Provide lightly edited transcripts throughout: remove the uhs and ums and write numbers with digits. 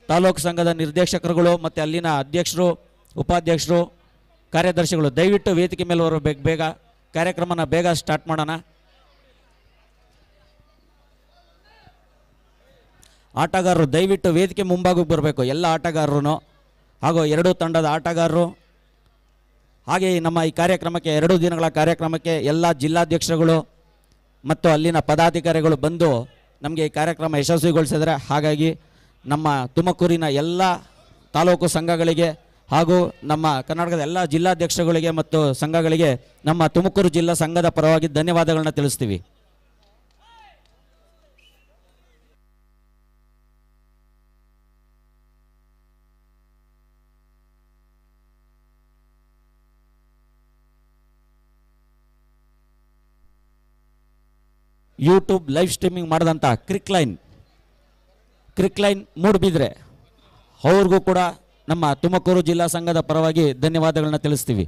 ತಾಲೂಕು ಸಂಘದ ನಿರ್ದೇಶಕರುಗಳು ಮತ್ತು ಅಲ್ಲಿನ ಅಧ್ಯಕ್ಷರು, ಉಪಾಧ್ಯಕ್ಷರು, ಕಾರ್ಯದರ್ಶಿಗಳು ದಯವಿಟ್ಟು ವೇದಿಕೆ ಮೇಲೆ ಬರಬೇಕು. ಬೇಗ ಕಾರ್ಯಕ್ರಮನ ಬೇಗ ಸ್ಟಾರ್ಟ್ ಮಾಡೋಣ. ಆಟಗಾರರು ದಯವಿಟ್ಟು ವೇದಿಕೆ ಮುಂಭಾಗಕ್ಕೆ ಬರಬೇಕು. ಎಲ್ಲ ಆಟಗಾರರು ಹಾಗೂ ಎರಡೂ ತಂಡದ ಆಟಗಾರರು, ಹಾಗೆ ನಮ್ಮ ಈ ಕಾರ್ಯಕ್ರಮಕ್ಕೆ 2 ದಿನಗಳ ಕಾರ್ಯಕ್ರಮಕ್ಕೆ ಎಲ್ಲ ಜಿಲ್ಲಾಧ್ಯಕ್ಷರುಗಳು ಮತ್ತು ಅಲ್ಲಿನ ಪದಾಧಿಕಾರಿಗಳು ಬಂದು ನಮಗೆ ಈ ಕಾರ್ಯಕ್ರಮ ಯಶಸ್ವಿಗೊಳಿಸಿದರೆ, ಹಾಗಾಗಿ ನಮ್ಮ ತುಮಕೂರಿನ ಎಲ್ಲ ತಾಲೂಕು ಸಂಘಗಳಿಗೆ ಹಾಗೂ ನಮ್ಮ ಕರ್ನಾಟಕದ ಎಲ್ಲ ಜಿಲ್ಲಾಧ್ಯಕ್ಷರುಗಳಿಗೆ ಮತ್ತು ಸಂಘಗಳಿಗೆ ನಮ್ಮ ತುಮಕೂರು ಜಿಲ್ಲಾ ಸಂಘದ ಪರವಾಗಿ ಧನ್ಯವಾದಗಳನ್ನ ತಿಳಿಸ್ತೀವಿ. ಯೂಟ್ಯೂಬ್ ಲೈವ್ ಸ್ಟ್ರೀಮಿಂಗ್ ಮಾಡಿದಂಥ ಕ್ರಿಕ್ ಲೈನ್ ಮೂಡಬಿದ್ರೆ ಅವ್ರಿಗೂ ಕೂಡ ನಮ್ಮ ತುಮಕೂರು ಜಿಲ್ಲಾ ಸಂಘದ ಪರವಾಗಿ ಧನ್ಯವಾದಗಳನ್ನ ತಿಳಿಸ್ತೀವಿ.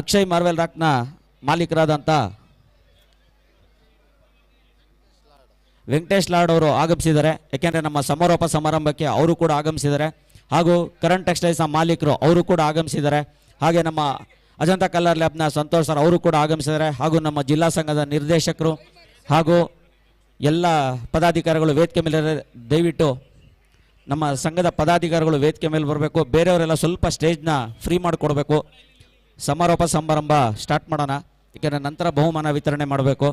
ಅಕ್ಷಯ್ ಮಾರ್ವೆಲ್ ರಾಕ್ನ ಮಾಲೀಕರಾದಂಥ ವೆಂಕಟೇಶ್ ಲಾಡ್ ಅವರು ಆಗಮಿಸಿದ್ದಾರೆ. ಯಾಕೆಂದರೆ ನಮ್ಮ ಸಮಾರೋಪ ಸಮಾರಂಭಕ್ಕೆ ಅವರು ಕೂಡ ಆಗಮಿಸಿದ್ದಾರೆ. ಹಾಗೂ ಕರಣ್ ಟೆಕ್ಸ್ಟೈಲ್ಸ್ನ ಮಾಲೀಕರು ಅವರು ಕೂಡ ಆಗಮಿಸಿದ್ದಾರೆ. ಹಾಗೆ ನಮ್ಮ ಅಜಂತಾ ಕಲರ್ ಲ್ಯಾಬ್ನ ಸಂತೋಷ್ ಸರ್ ಅವರು ಕೂಡ ಆಗಮಿಸಿದ್ದಾರೆ. ಹಾಗೂ ನಮ್ಮ ಜಿಲ್ಲಾ ಸಂಘದ ನಿರ್ದೇಶಕರು ಹಾಗೂ ಎಲ್ಲ ಪದಾಧಿಕಾರಿಗಳು ವೇದಿಕೆ ಮೇಲೆ ದಯವಿಟ್ಟು ನಮ್ಮ ಸಂಘದ ಪದಾಧಿಕಾರಿಗಳು ವೇದಿಕೆ ಮೇಲೆ ಬರಬೇಕು. ಬೇರೆಯವರೆಲ್ಲ ಸ್ವಲ್ಪ ಸ್ಟೇಜ್ನ ಫ್ರೀ ಮಾಡಿಕೊಡ್ಬೇಕು. ಸಮಾರೋಪ ಸಮಾರಂಭ ಸ್ಟಾರ್ಟ್ ಮಾಡೋಣ. ಯಾಕೆಂದರೆ ನಂತರ ಬಹುಮಾನ ವಿತರಣೆ ಮಾಡಬೇಕು.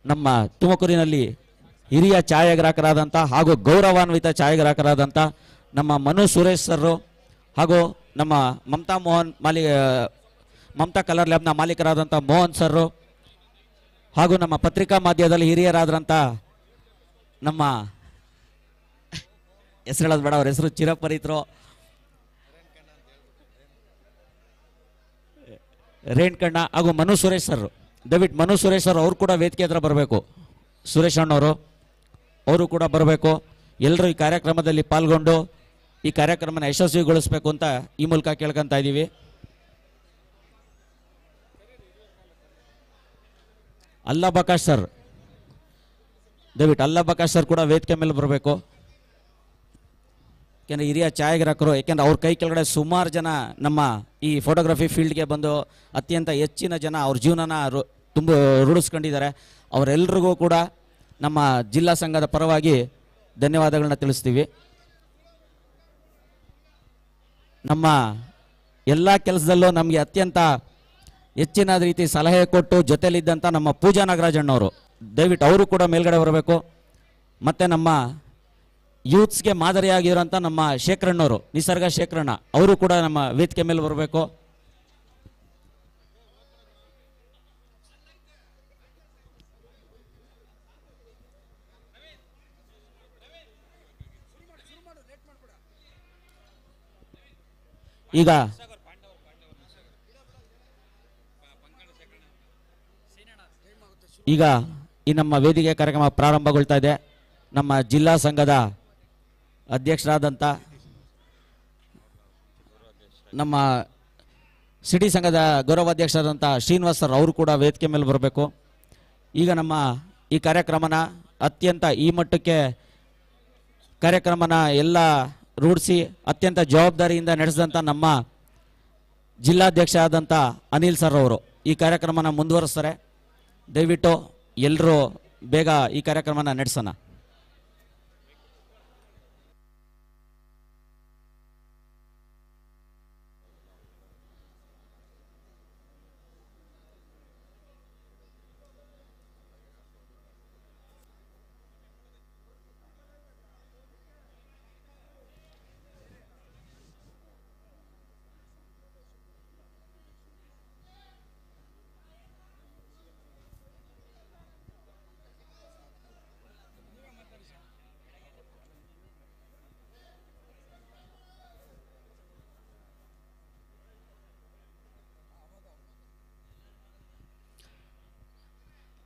ನಮ್ಮ ತುಮಕೂರಿನಲ್ಲಿ ಹಿರಿಯ ಛಾಯಾಗ್ರಾಹಕರಾದಂಥ ಹಾಗೂ ಗೌರವಾನ್ವಿತ ಛಾಯಾಗ್ರಾಹಕರಾದಂಥ ನಮ್ಮ ಮನು ಸುರೇಶ್ ಸರ್ ಹಾಗೂ ನಮ್ಮ ಮಮತಾ ಕಲರ್ ಲ್ಯಾಬ್ನ ಮಾಲೀಕರಾದಂಥ ಮೋಹನ್ ಸರ್ ಹಾಗೂ ನಮ್ಮ ಪತ್ರಿಕಾ ಮಾಧ್ಯಮದಲ್ಲಿ ಹಿರಿಯರಾದಂಥ ನಮ್ಮ ಹೆಸರು ಹೇಳೋದು ಬೇಡ, ಅವ್ರ ಹೆಸರು ಚಿರಪರಿತರು ರೇಣ್ಕಣ್ಣ ಹಾಗೂ ಮನು ಸುರೇಶ್ ಸರ್. ದಯವಿಟ್ಟು ಮನು ಸುರೇಶ್ ಅವರು ಅವ್ರು ಕೂಡ ವೇದಿಕೆ ಹತ್ರ ಬರಬೇಕು. ಸುರೇಶ್ ಅಣ್ಣವರು ಅವರು ಕೂಡ ಬರಬೇಕು. ಎಲ್ಲರೂ ಈ ಕಾರ್ಯಕ್ರಮದಲ್ಲಿ ಪಾಲ್ಗೊಂಡು ಈ ಕಾರ್ಯಕ್ರಮನ ಯಶಸ್ವಿಗೊಳಿಸಬೇಕು ಅಂತ ಈ ಮೂಲಕ ಕೇಳ್ಕೊತಾ ಇದ್ದೀವಿ. ಅಲ್ಲಾ ಬಕಾಶ್ ಸರ್, ದಯವಿಟ್ಟು ಅಲ್ಲಾ ಬಕಾಶ್ ಸರ್ ಕೂಡ ವೇದಿಕೆ ಮೇಲೆ ಬರಬೇಕು. ಯಾಕೆಂದರೆ ಹಿರಿಯ ಛಾಯಾಗ್ರಾಹಕರು, ಯಾಕೆಂದರೆ ಅವ್ರ ಕೈ ಕೆಳಗಡೆ ಸುಮಾರು ಜನ ನಮ್ಮ ಈ ಫೋಟೋಗ್ರಫಿ ಫೀಲ್ಡ್ಗೆ ಬಂದು ಅತ್ಯಂತ ಹೆಚ್ಚಿನ ಜನ ಅವ್ರ ಜೀವನನ ತುಂಬ ರೂಢಿಸ್ಕೊಂಡಿದ್ದಾರೆ. ಅವರೆಲ್ಲರಿಗೂ ಕೂಡ ನಮ್ಮ ಜಿಲ್ಲಾ ಸಂಘದ ಪರವಾಗಿ ಧನ್ಯವಾದಗಳನ್ನ ತಿಳಿಸ್ತೀವಿ. ನಮ್ಮ ಎಲ್ಲ ಕೆಲಸದಲ್ಲೂ ನಮಗೆ ಅತ್ಯಂತ ಹೆಚ್ಚಿನ ರೀತಿ ಸಲಹೆ ಕೊಟ್ಟು ಜೊತೆಲಿದ್ದಂಥ ನಮ್ಮ ಪೂಜಾ ನಾಗರಾಜಣ್ಣವರು, ದಯವಿಟ್ಟು ಅವರು ಕೂಡ ಮೇಲ್ಗಡೆ ಬರಬೇಕು. ಮತ್ತು ನಮ್ಮ ಯೂತ್ಸ್ಗೆ ಮಾದರಿಯಾಗಿರೋಂಥ ನಮ್ಮ ಶೇಖರಣ್ಣವರು, ನಿಸರ್ಗ ಶೇಖರಣ್ಣ, ಅವರು ಕೂಡ ನಮ್ಮ ವೇದಿಕೆ ಮೇಲೆ ಬರಬೇಕು. ಈಗ ಈ ನಮ್ಮ ವೇದಿಕೆ ಕಾರ್ಯಕ್ರಮ ಪ್ರಾರಂಭಗೊಳ್ತಾ ಇದೆ. ನಮ್ಮ ಜಿಲ್ಲಾ ಸಂಘದ ಅಧ್ಯಕ್ಷರಾದಂಥ ನಮ್ಮ ಸಿಟಿ ಸಂಘದ ಗೌರವಾಧ್ಯಕ್ಷರಾದಂಥ ಶ್ರೀನಿವಾಸ್ ಸರ್ ಅವರು ಕೂಡ ವೇದಿಕೆ ಮೇಲೆ ಬರಬೇಕು. ಈಗ ನಮ್ಮ ಈ ಕಾರ್ಯಕ್ರಮನ ಅತ್ಯಂತ ಈ ಮಟ್ಟಕ್ಕೆ ಕಾರ್ಯಕ್ರಮನ ಎಲ್ಲ ರೂಢಿಸಿ ಅತ್ಯಂತ ಜವಾಬ್ದಾರಿಯಿಂದ ನಡೆಸಿದಂಥ ನಮ್ಮ ಜಿಲ್ಲಾಧ್ಯಕ್ಷ ಆದಂಥ ಅನಿಲ್ ಸರ್ ಅವರು ಈ ಕಾರ್ಯಕ್ರಮನ ಮುಂದುವರಿಸ್ತಾರೆ. ದಯವಿಟ್ಟು ಎಲ್ಲರೂ ಬೇಗ ಈ ಕಾರ್ಯಕ್ರಮನ ನಡೆಸೋಣ.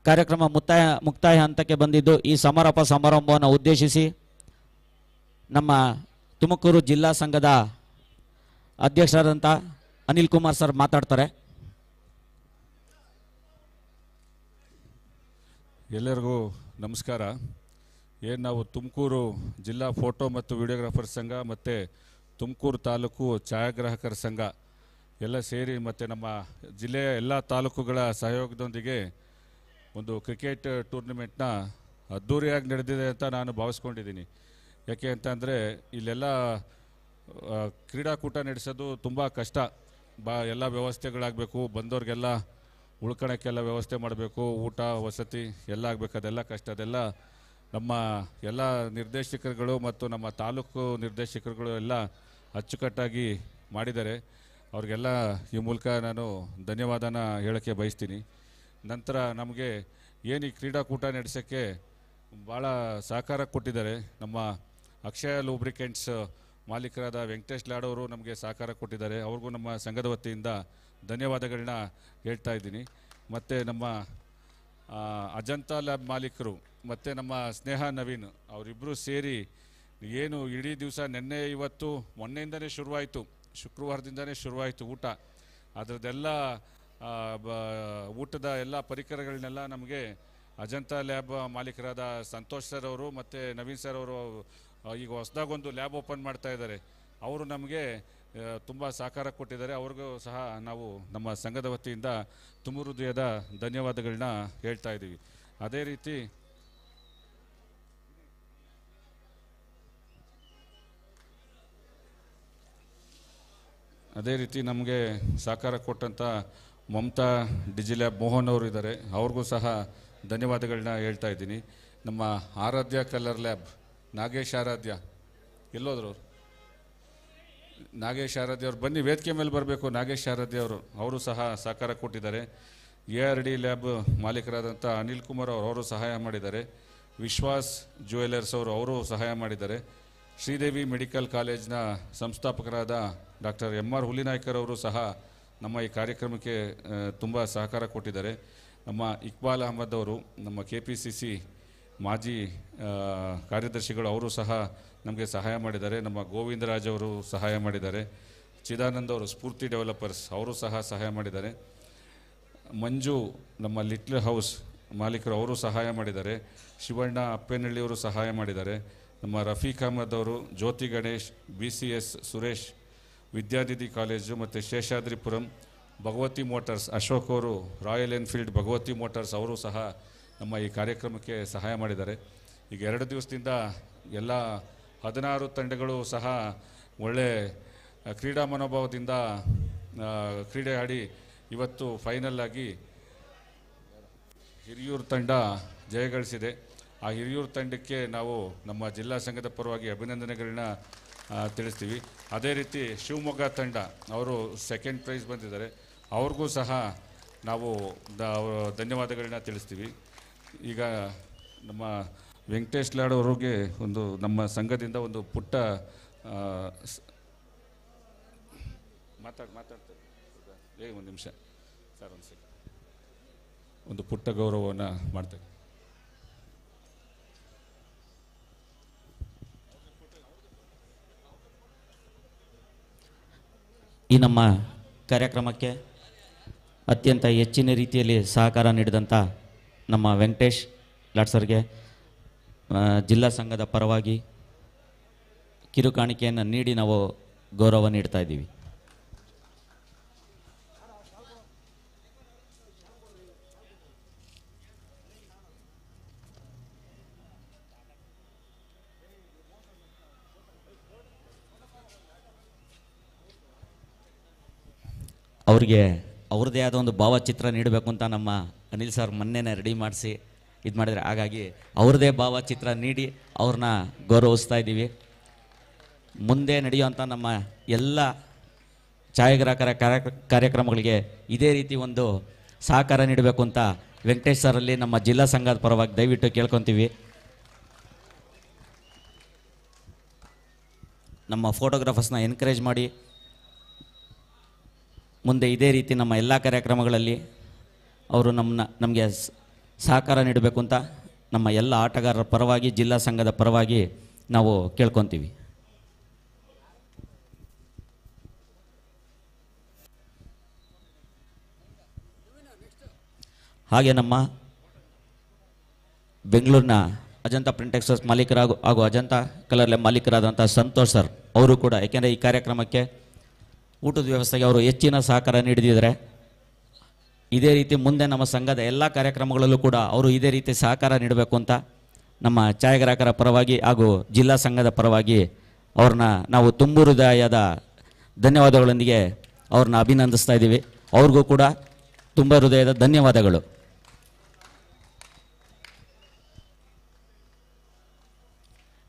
ಕಾರ್ಯಕ್ರಮ ಮುಕ್ತಾಯ ಹಂತಕ್ಕೆ ಬಂದಿದ್ದು ಈ ಸಮಾರೋಪ ಸಮಾರಂಭವನ್ನು ಉದ್ದೇಶಿಸಿ ನಮ್ಮ ತುಮಕೂರು ಜಿಲ್ಲಾ ಸಂಘದ ಅಧ್ಯಕ್ಷರಾದಂಥ ಅನಿಲ್ ಕುಮಾರ್ ಸರ್ ಮಾತಾಡ್ತಾರೆ. ಎಲ್ಲರಿಗೂ ನಮಸ್ಕಾರ. ಏನು ನಾವು ತುಮಕೂರು ಜಿಲ್ಲಾ ಫೋಟೋ ಮತ್ತು ವಿಡಿಯೋಗ್ರಾಫರ್ ಸಂಘ ಮತ್ತು ತುಮಕೂರು ತಾಲೂಕು ಛಾಯಾಗ್ರಾಹಕರ ಸಂಘ ಎಲ್ಲ ಸೇರಿ ಮತ್ತು ನಮ್ಮ ಜಿಲ್ಲೆಯ ಎಲ್ಲ ತಾಲೂಕುಗಳ ಸಹಯೋಗದೊಂದಿಗೆ ಒಂದು ಕ್ರಿಕೆಟ್ ಟೂರ್ನಿಮೆಂಟ್ನ ಅದ್ಧೂರಿಯಾಗಿ ನಡೆದಿದೆ ಅಂತ ನಾನು ಭಾವಿಸ್ಕೊಂಡಿದ್ದೀನಿ. ಯಾಕೆ ಅಂತಂದರೆ ಇಲ್ಲೆಲ್ಲ ಕ್ರೀಡಾಕೂಟ ನಡೆಸೋದು ತುಂಬ ಕಷ್ಟ. ಎಲ್ಲ ವ್ಯವಸ್ಥೆಗಳಾಗಬೇಕು, ಬಂದವ್ರಿಗೆಲ್ಲ ಉಳ್ಕೊಳಕ್ಕೆಲ್ಲ ವ್ಯವಸ್ಥೆ ಮಾಡಬೇಕು, ಊಟ ವಸತಿ ಎಲ್ಲ ಆಗಬೇಕು, ಅದೆಲ್ಲ ಕಷ್ಟ. ಅದೆಲ್ಲ ನಮ್ಮ ಎಲ್ಲ ನಿರ್ದೇಶಕರುಗಳು ಮತ್ತು ನಮ್ಮ ತಾಲೂಕು ನಿರ್ದೇಶಕರುಗಳು ಎಲ್ಲ ಅಚ್ಚುಕಟ್ಟಾಗಿ ಮಾಡಿದ್ದಾರೆ. ಅವ್ರಿಗೆಲ್ಲ ಈ ಮೂಲಕ ನಾನು ಧನ್ಯವಾದನ ಹೇಳೋಕ್ಕೆ ಬಯಸ್ತೀನಿ. ನಂತರ ನಮಗೆ ಏನು ಈ ಕ್ರೀಡಾಕೂಟ ನಡೆಸೋಕ್ಕೆ ಭಾಳ ಸಹಕಾರ ಕೊಟ್ಟಿದ್ದಾರೆ. ನಮ್ಮ ಅಕ್ಷಯ ಲೂಬ್ರಿಕೆಂಟ್ಸ್ ಮಾಲೀಕರಾದ ವೆಂಕಟೇಶ್ ಲಾಡ್ ಅವರು ನಮಗೆ ಸಹಕಾರ ಕೊಟ್ಟಿದ್ದಾರೆ. ಅವ್ರಿಗೂ ನಮ್ಮ ಸಂಘದ ವತಿಯಿಂದ ಧನ್ಯವಾದಗಳನ್ನ ಹೇಳ್ತಾ ಇದ್ದೀನಿ. ಮತ್ತು ನಮ್ಮ ಅಜಂತಾ ಲ್ಯಾಬ್ ಮಾಲೀಕರು ಮತ್ತು ನಮ್ಮ ಸ್ನೇಹ ನವೀನ್ ಅವರಿಬ್ಬರು ಸೇರಿ ಏನು ಇಡೀ ದಿವಸ ನಿನ್ನೆ ಇವತ್ತು ಮೊನ್ನೆಯಿಂದನೇ ಶುರುವಾಯಿತು, ಶುಕ್ರವಾರದಿಂದನೇ ಶುರುವಾಯಿತು ಊಟ. ಅದರದ್ದೆಲ್ಲ ಊಟದ ಎಲ್ಲ ಪರಿಕರಗಳನ್ನೆಲ್ಲ ನಮಗೆ ಅಜಂತಾ ಲ್ಯಾಬ್ ಮಾಲೀಕರಾದ ಸಂತೋಷ್ ಸರ್ ಅವರು ಮತ್ತು ನವೀನ್ ಸರ್ ಅವರು ಈಗ ಹೊಸದಾಗೊಂದು ಲ್ಯಾಬ್ ಓಪನ್ ಮಾಡ್ತಾ ಇದ್ದಾರೆ. ಅವರು ನಮಗೆ ತುಂಬ ಸಹಕಾರ ಕೊಟ್ಟಿದ್ದಾರೆ. ಅವ್ರಿಗೂ ಸಹ ನಾವು ನಮ್ಮ ಸಂಘದ ವತಿಯಿಂದ ತುಂಬ ಹೃದಯದ ಧನ್ಯವಾದಗಳನ್ನ ಹೇಳ್ತಾ ಇದ್ದೀವಿ. ಅದೇ ರೀತಿ ನಮಗೆ ಸಹಕಾರ ಕೊಟ್ಟಂಥ ಮಮತಾ ಡಿಜಿಲ್ಯಾಬ್ ಮೋಹನ್ ಅವರು ಇದ್ದಾರೆ, ಅವ್ರಿಗೂ ಸಹ ಧನ್ಯವಾದಗಳನ್ನ ಹೇಳ್ತಾ ಇದ್ದೀನಿ. ನಮ್ಮ ಆರಾಧ್ಯ ಕಲರ್ ಲ್ಯಾಬ್ ನಾಗೇಶ್ ಆರಾಧ್ಯ ಎಲ್ಲೋದ್ರು? ನಾಗೇಶ್ ಆರಾಧ್ಯ ಅವರು ಬನ್ನಿ, ವೇದಿಕೆ ಮೇಲೆ ಬರಬೇಕು. ನಾಗೇಶ್ ಆರಾಧ್ಯ ಅವರು ಸಹ ಸಹಕಾರ ಕೊಟ್ಟಿದ್ದಾರೆ. ARD ಲ್ಯಾಬ್ ಮಾಲೀಕರಾದಂಥ ಅನಿಲ್ ಕುಮಾರ್ ಅವರು ಸಹಾಯ ಮಾಡಿದ್ದಾರೆ. ವಿಶ್ವಾಸ್ ಜ್ಯುವೆಲರ್ಸ್ ಅವರು ಸಹಾಯ ಮಾಡಿದ್ದಾರೆ. ಶ್ರೀದೇವಿ ಮೆಡಿಕಲ್ ಕಾಲೇಜ್ನ ಸಂಸ್ಥಾಪಕರಾದ ಡಾಕ್ಟರ್ MR ಹುಲಿನಾಯ್ಕರ್ ಅವರು ಸಹ ನಮ್ಮ ಈ ಕಾರ್ಯಕ್ರಮಕ್ಕೆ ತುಂಬ ಸಹಕಾರ ಕೊಟ್ಟಿದ್ದಾರೆ. ನಮ್ಮ ಇಕ್ಬಾಲ್ ಅಹಮದ್ ಅವರು ನಮ್ಮ KPCC ಮಾಜಿ ಕಾರ್ಯದರ್ಶಿಗಳು, ಅವರು ಸಹ ನಮಗೆ ಸಹಾಯ ಮಾಡಿದ್ದಾರೆ. ನಮ್ಮ ಗೋವಿಂದರಾಜ್ ಅವರು ಸಹಾಯ ಮಾಡಿದ್ದಾರೆ. ಚಿದಾನಂದ್ ಅವರು ಸ್ಫೂರ್ತಿ ಡೆವಲಪರ್ಸ್ ಅವರು ಸಹ ಸಹಾಯ ಮಾಡಿದ್ದಾರೆ. ಮಂಜು ನಮ್ಮ ಲಿಟ್ಲ್ ಹೌಸ್ ಮಾಲೀಕರು ಅವರು ಸಹಾಯ ಮಾಡಿದ್ದಾರೆ. ಶಿವಣ್ಣ ಅಪ್ಪೇನಹಳ್ಳಿಯವರು ಸಹಾಯ ಮಾಡಿದ್ದಾರೆ. ನಮ್ಮ ರಫೀಕ್ ಅಹಮದ್ ಅವರು, ಜ್ಯೋತಿ ಗಣೇಶ್, BCS ಸುರೇಶ್ ವಿದ್ಯಾನಿಧಿ ಕಾಲೇಜು ಮತ್ತು ಶೇಷಾದ್ರಿಪುರಂ, ಭಗವತಿ ಮೋಟಾರ್ಸ್ ಅಶೋಕ್ ಅವರು, ರಾಯಲ್ ಎನ್ಫೀಲ್ಡ್ ಭಗವತಿ ಮೋಟಾರ್ಸ್ ಅವರು ಸಹ ನಮ್ಮ ಈ ಕಾರ್ಯಕ್ರಮಕ್ಕೆ ಸಹಾಯ ಮಾಡಿದ್ದಾರೆ. ಈಗ 2 ದಿವಸದಿಂದ ಎಲ್ಲ 16 ತಂಡಗಳು ಸಹ ಒಳ್ಳೆ ಕ್ರೀಡಾ ಮನೋಭಾವದಿಂದ ಕ್ರೀಡೆ ಆಡಿ ಇವತ್ತು ಫೈನಲ್ ಆಗಿ ಹಿರಿಯೂರು ತಂಡ ಜಯಗಳಿಸಿದೆ. ಆ ಹಿರಿಯೂರು ತಂಡಕ್ಕೆ ನಾವು ನಮ್ಮ ಜಿಲ್ಲಾ ಸಂಘದ ಪರವಾಗಿ ಅಭಿನಂದನೆಗಳನ್ನ ತಿಳಿಸ್ತೀವಿ. ಅದೇ ರೀತಿ ಶಿವಮೊಗ್ಗ ತಂಡ ಅವರು 2nd ಪ್ರೈಸ್ ಬಂದಿದ್ದಾರೆ, ಅವ್ರಿಗೂ ಸಹ ನಾವು ಧನ್ಯವಾದಗಳನ್ನ ತಿಳಿಸ್ತೀವಿ. ಈಗ ನಮ್ಮ ವೆಂಕಟೇಶ್ ಲಾಡ್ ಅವ್ರಿಗೆ ನಮ್ಮ ಸಂಘದಿಂದ ಒಂದು ಪುಟ್ಟ ಮಾತಾಡ್ತಾರೆ. ಒಂದು ನಿಮಿಷ ಸರ್, ಒಂದು ಪುಟ್ಟ ಗೌರವವನ್ನು ಮಾಡ್ತೇವೆ. ಈ ನಮ್ಮ ಕಾರ್ಯಕ್ರಮಕ್ಕೆ ಅತ್ಯಂತ ಹೆಚ್ಚಿನ ರೀತಿಯಲ್ಲಿ ಸಹಕಾರ ನೀಡಿದಂಥ ನಮ್ಮ ವೆಂಕಟೇಶ್ ಲಾಡ್ ಸರ್ಗೆ ಜಿಲ್ಲಾ ಸಂಘದ ಪರವಾಗಿ ಕಿರುಕಾಣಿಕೆಯನ್ನು ನೀಡಿ ನಾವು ಗೌರವ ನೀಡ್ತಾ ಇದ್ದೀವಿ. ಅವರಿಗೆ ಅವ್ರದ್ದೇ ಆದ ಒಂದು ಭಾವಚಿತ್ರ ನೀಡಬೇಕು ಅಂತ ನಮ್ಮ ಅನಿಲ್ ಸರ್ ಮೊನ್ನೆನೇ ರೆಡಿ ಮಾಡಿಸಿ ಇದು ಮಾಡಿದರೆ, ಹಾಗಾಗಿ ಅವ್ರದ್ದೇ ಭಾವಚಿತ್ರ ನೀಡಿ ಅವ್ರನ್ನ ಗೌರವಿಸ್ತಾ ಇದ್ದೀವಿ. ಮುಂದೆ ನಡೆಯುವಂಥ ನಮ್ಮ ಎಲ್ಲ ಛಾಯಾಗ್ರಾಹಕರ ಕಾರ್ಯಕ್ರಮಗಳಿಗೆ ಇದೇ ರೀತಿ ಒಂದು ಸಹಕಾರ ನೀಡಬೇಕು ಅಂತ ವೆಂಕಟೇಶ್ ಸರಲ್ಲಿ ನಮ್ಮ ಜಿಲ್ಲಾ ಸಂಘದ ಪರವಾಗಿ ದಯವಿಟ್ಟು ಕೇಳ್ಕೊತೀವಿ. ನಮ್ಮ ಫೋಟೋಗ್ರಾಫರ್ಸ್ನ ಎನ್ಕರೇಜ್ ಮಾಡಿ ಮುಂದೆ ಇದೇ ರೀತಿ ನಮ್ಮ ಎಲ್ಲ ಕಾರ್ಯಕ್ರಮಗಳಲ್ಲಿ ಅವರು ನಮಗೆ ಸಹಕಾರ ನೀಡಬೇಕು ಅಂತ ನಮ್ಮ ಎಲ್ಲ ಆಟಗಾರರ ಪರವಾಗಿ ಜಿಲ್ಲಾ ಸಂಘದ ಪರವಾಗಿ ನಾವು ಕೇಳ್ಕೊತೀವಿ. ಹಾಗೆ ನಮ್ಮ ಬೆಂಗಳೂರಿನ ಅಜಂತಾ ಪ್ರಿಂಟ್ ಟೆಕ್ಸ್ಟೈಲ್ಸ್ ಮಾಲೀಕರಾಗೂ ಹಾಗೂ ಅಜಂತಾ ಕಲರ್ ಲ್ಯಾಬ್ ಮಾಲೀಕರಾದಂಥ ಸಂತೋಷ್ ಸರ್ ಅವರು ಕೂಡ, ಏಕೆಂದರೆ ಈ ಕಾರ್ಯಕ್ರಮಕ್ಕೆ ಊಟದ ವ್ಯವಸ್ಥೆಗೆ ಅವರು ಹೆಚ್ಚಿನ ಸಹಕಾರ ನೀಡಿದ್ದಾರೆ. ಇದೇ ರೀತಿ ಮುಂದೆ ನಮ್ಮ ಸಂಘದ ಎಲ್ಲ ಕಾರ್ಯಕ್ರಮಗಳಲ್ಲೂ ಕೂಡ ಅವರು ಇದೇ ರೀತಿ ಸಹಕಾರ ನೀಡಬೇಕು ಅಂತ ನಮ್ಮ ಛಾಯಾಗ್ರಾಹಕರ ಪರವಾಗಿ ಹಾಗೂ ಜಿಲ್ಲಾ ಸಂಘದ ಪರವಾಗಿ ಅವ್ರನ್ನ ನಾವು ತುಂಬು ಹೃದಯದ ಧನ್ಯವಾದಗಳೊಂದಿಗೆ ಅವ್ರನ್ನ ಅಭಿನಂದಿಸ್ತಾ ಇದ್ದೀವಿ. ಅವ್ರಿಗೂ ಕೂಡ ತುಂಬ ಹೃದಯದ ಧನ್ಯವಾದಗಳು.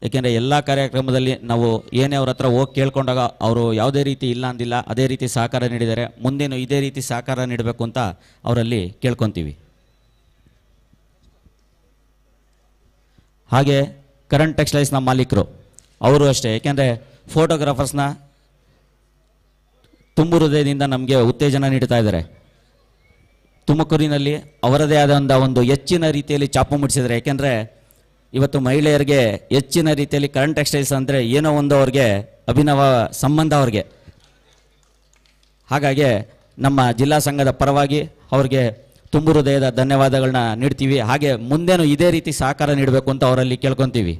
ಏಕೆಂದರೆ ಎಲ್ಲ ಕಾರ್ಯಕ್ರಮದಲ್ಲಿ ನಾವು ಏನೇ ಅವ್ರ ಹತ್ರ ಹೋಗಿ ಕೇಳ್ಕೊಂಡಾಗ ಅವರು ಯಾವುದೇ ರೀತಿ ಇಲ್ಲ ಅಂದಿಲ್ಲ, ಅದೇ ರೀತಿ ಸಹಕಾರ ನೀಡಿದ್ದಾರೆ. ಮುಂದೇನು ಇದೇ ರೀತಿ ಸಹಕಾರ ನೀಡಬೇಕು ಅಂತ ಅವರಲ್ಲಿ ಕೇಳ್ಕೊತೀವಿ. ಹಾಗೆ ಕರಣ್ ಟೆಕ್ಸ್ಟೈಲ್ಸ್ನ ಮಾಲೀಕರು ಅವರು ಅಷ್ಟೇ, ಏಕೆಂದರೆ ಫೋಟೋಗ್ರಾಫರ್ಸ್ನ ತುಂಬು ಹೃದಯದಿಂದ ನಮಗೆ ಉತ್ತೇಜನ ನೀಡ್ತಾ ಇದ್ದಾರೆ. ತುಮಕೂರಿನಲ್ಲಿ ಅವರದೇ ಆದ ಒಂದು ಹೆಚ್ಚಿನ ರೀತಿಯಲ್ಲಿ ಚಾಪು ಮುಟ್ಟಿಸಿದ್ದಾರೆ. ಏಕೆಂದರೆ ಇವತ್ತು ಮಹಿಳೆಯರಿಗೆ ಹೆಚ್ಚಿನ ರೀತಿಯಲ್ಲಿ ಕರಣ್ ಟೆಕ್ಸ್ಟೈಲ್ಸ್ ಅಂದರೆ ಏನೋ ಒಂದು ಅವ್ರಿಗೆ ಅಭಿನವ ಸಂಬಂಧ ಅವ್ರಿಗೆ. ಹಾಗಾಗಿ ನಮ್ಮ ಜಿಲ್ಲಾ ಸಂಘದ ಪರವಾಗಿ ಅವ್ರಿಗೆ ತುಂಬು ಹೃದಯದ ಧನ್ಯವಾದಗಳನ್ನ ನೀಡ್ತೀವಿ. ಹಾಗೆ ಮುಂದೇನು ಇದೇ ರೀತಿ ಸಹಕಾರ ನೀಡಬೇಕು ಅಂತ ಅವರಲ್ಲಿ ಕೇಳ್ಕೊತೀವಿ.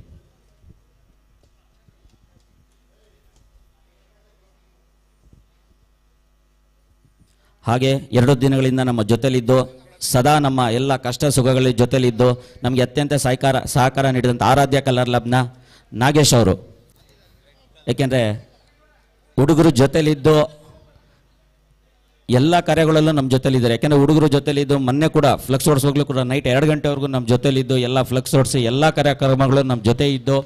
ಹಾಗೆ 2 ದಿನಗಳಿಂದ ನಮ್ಮ ಜೊತೆಲಿದ್ದು ಸದಾ ನಮ್ಮ ಎಲ್ಲ ಕಷ್ಟ ಸುಖಗಳ ಜೊತೆಲಿದ್ದು ನಮಗೆ ಅತ್ಯಂತ ಸಹಕಾರ ನೀಡಿದಂಥ ಆರಾಧ್ಯ ಕಲರ್ ಲ್ಯಾಬ್ನ ನಾಗೇಶ್ ಅವರು, ಏಕೆಂದರೆ ಹುಡುಗರು ಜೊತೆಲಿದ್ದು ಎಲ್ಲ ಕಾರ್ಯಗಳಲ್ಲೂ ನಮ್ಮ ಜೊತೆಲಿದ್ದಾರೆ. ಯಾಕೆಂದರೆ ಹುಡುಗರು ಜೊತೆಲಿದ್ದು ಮೊನ್ನೆ ಕೂಡ ಫ್ಲೆಕ್ಸ್ ಓಡಿಸೋಗ್ಲೂ ಕೂಡ ನೈಟ್ 2 ಗಂಟೆವರೆಗೂ ನಮ್ಮ ಜೊತೆಲಿದ್ದು ಎಲ್ಲ ಫ್ಲೆಕ್ಸ್ ಓಡಿಸಿ ಎಲ್ಲ ಕಾರ್ಯಕ್ರಮಗಳು ನಮ್ಮ ಜೊತೆ ಇದ್ದು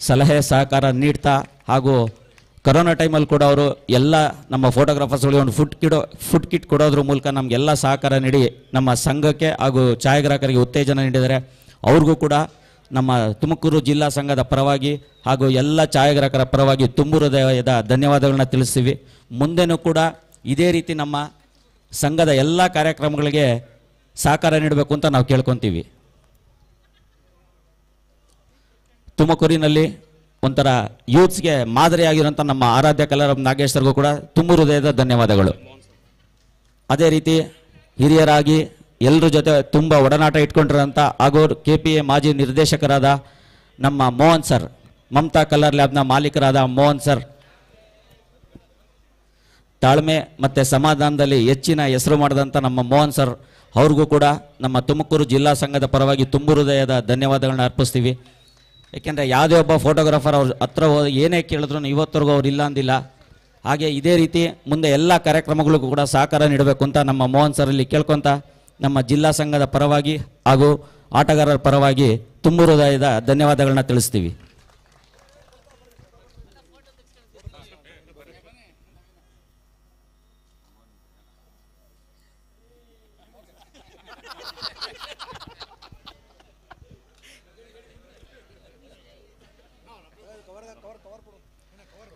ಸಲಹೆ ಸಹಕಾರ ನೀಡ್ತಾ, ಹಾಗೂ ಕರೋನಾ ಟೈಮಲ್ಲಿ ಕೂಡ ಅವರು ಎಲ್ಲ ನಮ್ಮ ಫೋಟೋಗ್ರಾಫರ್ಸ್ಗಳಿಗೆ ಒಂದು ಫುಡ್ ಕಿಟ್ ಕೊಡೋದ್ರ ಮೂಲಕ ನಮಗೆಲ್ಲ ಸಹಕಾರ ನೀಡಿ ನಮ್ಮ ಸಂಘಕ್ಕೆ ಹಾಗೂ ಛಾಯಾಗ್ರಾಹಕರಿಗೆ ಉತ್ತೇಜನ ನೀಡಿದ್ದಾರೆ. ಅವ್ರಿಗೂ ಕೂಡ ನಮ್ಮ ತುಮಕೂರು ಜಿಲ್ಲಾ ಸಂಘದ ಪರವಾಗಿ ಹಾಗೂ ಎಲ್ಲ ಛಾಯಾಗ್ರಾಹಕರ ಪರವಾಗಿ ತುಂಬು ಹೃದಯದ ಧನ್ಯವಾದಗಳನ್ನ ತಿಳಿಸ್ತೀವಿ. ಮುಂದೆನೂ ಕೂಡ ಇದೇ ರೀತಿ ನಮ್ಮ ಸಂಘದ ಎಲ್ಲ ಕಾರ್ಯಕ್ರಮಗಳಿಗೆ ಸಹಕಾರ ನೀಡಬೇಕು ಅಂತ ನಾವು ಕೇಳ್ಕೊತೀವಿ. ತುಮಕೂರಿನಲ್ಲಿ ಒಂಥರ ಯೂತ್ಸ್ಗೆ ಮಾದರಿಯಾಗಿರೋಂಥ ನಮ್ಮ ಆರಾಧ್ಯ ಕಲರ್ ನಾಗೇಶ್ ಸರ್ಗೂ ಕೂಡ ತುಂಬು ಹೃದಯದ ಧನ್ಯವಾದಗಳು. ಅದೇ ರೀತಿ ಹಿರಿಯರಾಗಿ ಎಲ್ಲರ ಜೊತೆ ತುಂಬ ಒಡನಾಟ ಇಟ್ಕೊಂಡಿರೋಂಥ ಹಾಗೂ KPA ಮಾಜಿ ನಿರ್ದೇಶಕರಾದ ನಮ್ಮ ಮೋಹನ್ ಸರ್, ಮಮತಾ ಕಲರ್ ಲ್ಯಾಬ್ನ ಮಾಲೀಕರಾದ ಮೋಹನ್ ಸರ್, ತಾಳ್ಮೆ ಮತ್ತು ಸಮಾಧಾನದಲ್ಲಿ ಹೆಚ್ಚಿನ ಹೆಸರು ಮಾಡಿದಂಥ ನಮ್ಮ ಮೋಹನ್ ಸರ್ ಅವ್ರಿಗೂ ಕೂಡ ನಮ್ಮ ತುಮಕೂರು ಜಿಲ್ಲಾ ಸಂಘದ ಪರವಾಗಿ ತುಂಬು ಹೃದಯದ ಧನ್ಯವಾದಗಳನ್ನ ಅರ್ಪಿಸ್ತೀವಿ. ಏಕೆಂದರೆ ಯಾವುದೇ ಒಬ್ಬ ಫೋಟೋಗ್ರಾಫರ್ ಅವ್ರ ಹತ್ರ ಏನೇ ಕೇಳಿದ್ರು ಇವತ್ತರೆಗೂ ಅವ್ರು ಇಲ್ಲ ಅಂದಿಲ್ಲ. ಹಾಗೆ ಇದೇ ರೀತಿ ಮುಂದೆ ಎಲ್ಲ ಕಾರ್ಯಕ್ರಮಗಳಿಗೂ ಕೂಡ ಸಹಕಾರ ನೀಡಬೇಕು ಅಂತ ನಮ್ಮ ಮೋಹನ್ ಸರಲ್ಲಿ ಕೇಳ್ಕೊತ ನಮ್ಮ ಜಿಲ್ಲಾ ಸಂಘದ ಪರವಾಗಿ ಹಾಗೂ ಆಟಗಾರರ ಪರವಾಗಿ ತುಂಬು ಹೃದಯದ ಧನ್ಯವಾದಗಳನ್ನ ತಿಳಿಸ್ತೀವಿ.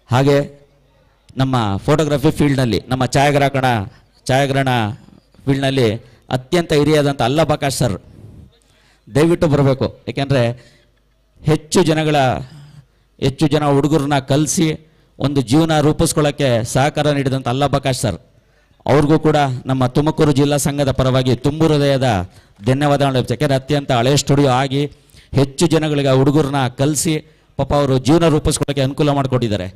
ಹಾಗೆ ನಮ್ಮ ಫೋಟೋಗ್ರಫಿ ಫೀಲ್ಡ್ನಲ್ಲಿ ನಮ್ಮ ಛಾಯಾಗ್ರಹಣ ಫೀಲ್ಡ್ನಲ್ಲಿ ಅತ್ಯಂತ ಹಿರಿಯಾದಂಥ ಅಲ್ಲಬಕಾಶ್ ಸರ್ ದಯವಿಟ್ಟು ಬರಬೇಕು. ಏಕೆಂದರೆ ಹೆಚ್ಚು ಜನ ಹುಡುಗರನ್ನ ಕಲಿಸಿ ಒಂದು ಜೀವನ ರೂಪಿಸ್ಕೊಳ್ಳೋಕ್ಕೆ ಸಹಕಾರ ನೀಡಿದಂಥ ಅಲ್ಲಬಕಾಶ್ ಸರ್ ಅವ್ರಿಗೂ ಕೂಡ ನಮ್ಮ ತುಮಕೂರು ಜಿಲ್ಲಾ ಸಂಘದ ಪರವಾಗಿ ತುಂಬು ಹೃದಯದ ಧನ್ಯವಾದಗಳು. ಯಾಕೆಂದರೆ ಅತ್ಯಂತ ಹಳೆಯ ಸ್ಟುಡಿಯೋ ಆಗಿ ಹೆಚ್ಚು ಜನಗಳಿಗೆ ಹುಡುಗರನ್ನ ಕಲಿಸಿ ಪಾಪ ಅವರು ಜೀವನ ರೂಪಿಸ್ಕೊಳ್ಳೋಕ್ಕೆ ಅನುಕೂಲ ಮಾಡಿಕೊಟ್ಟಿದ್ದಾರೆ.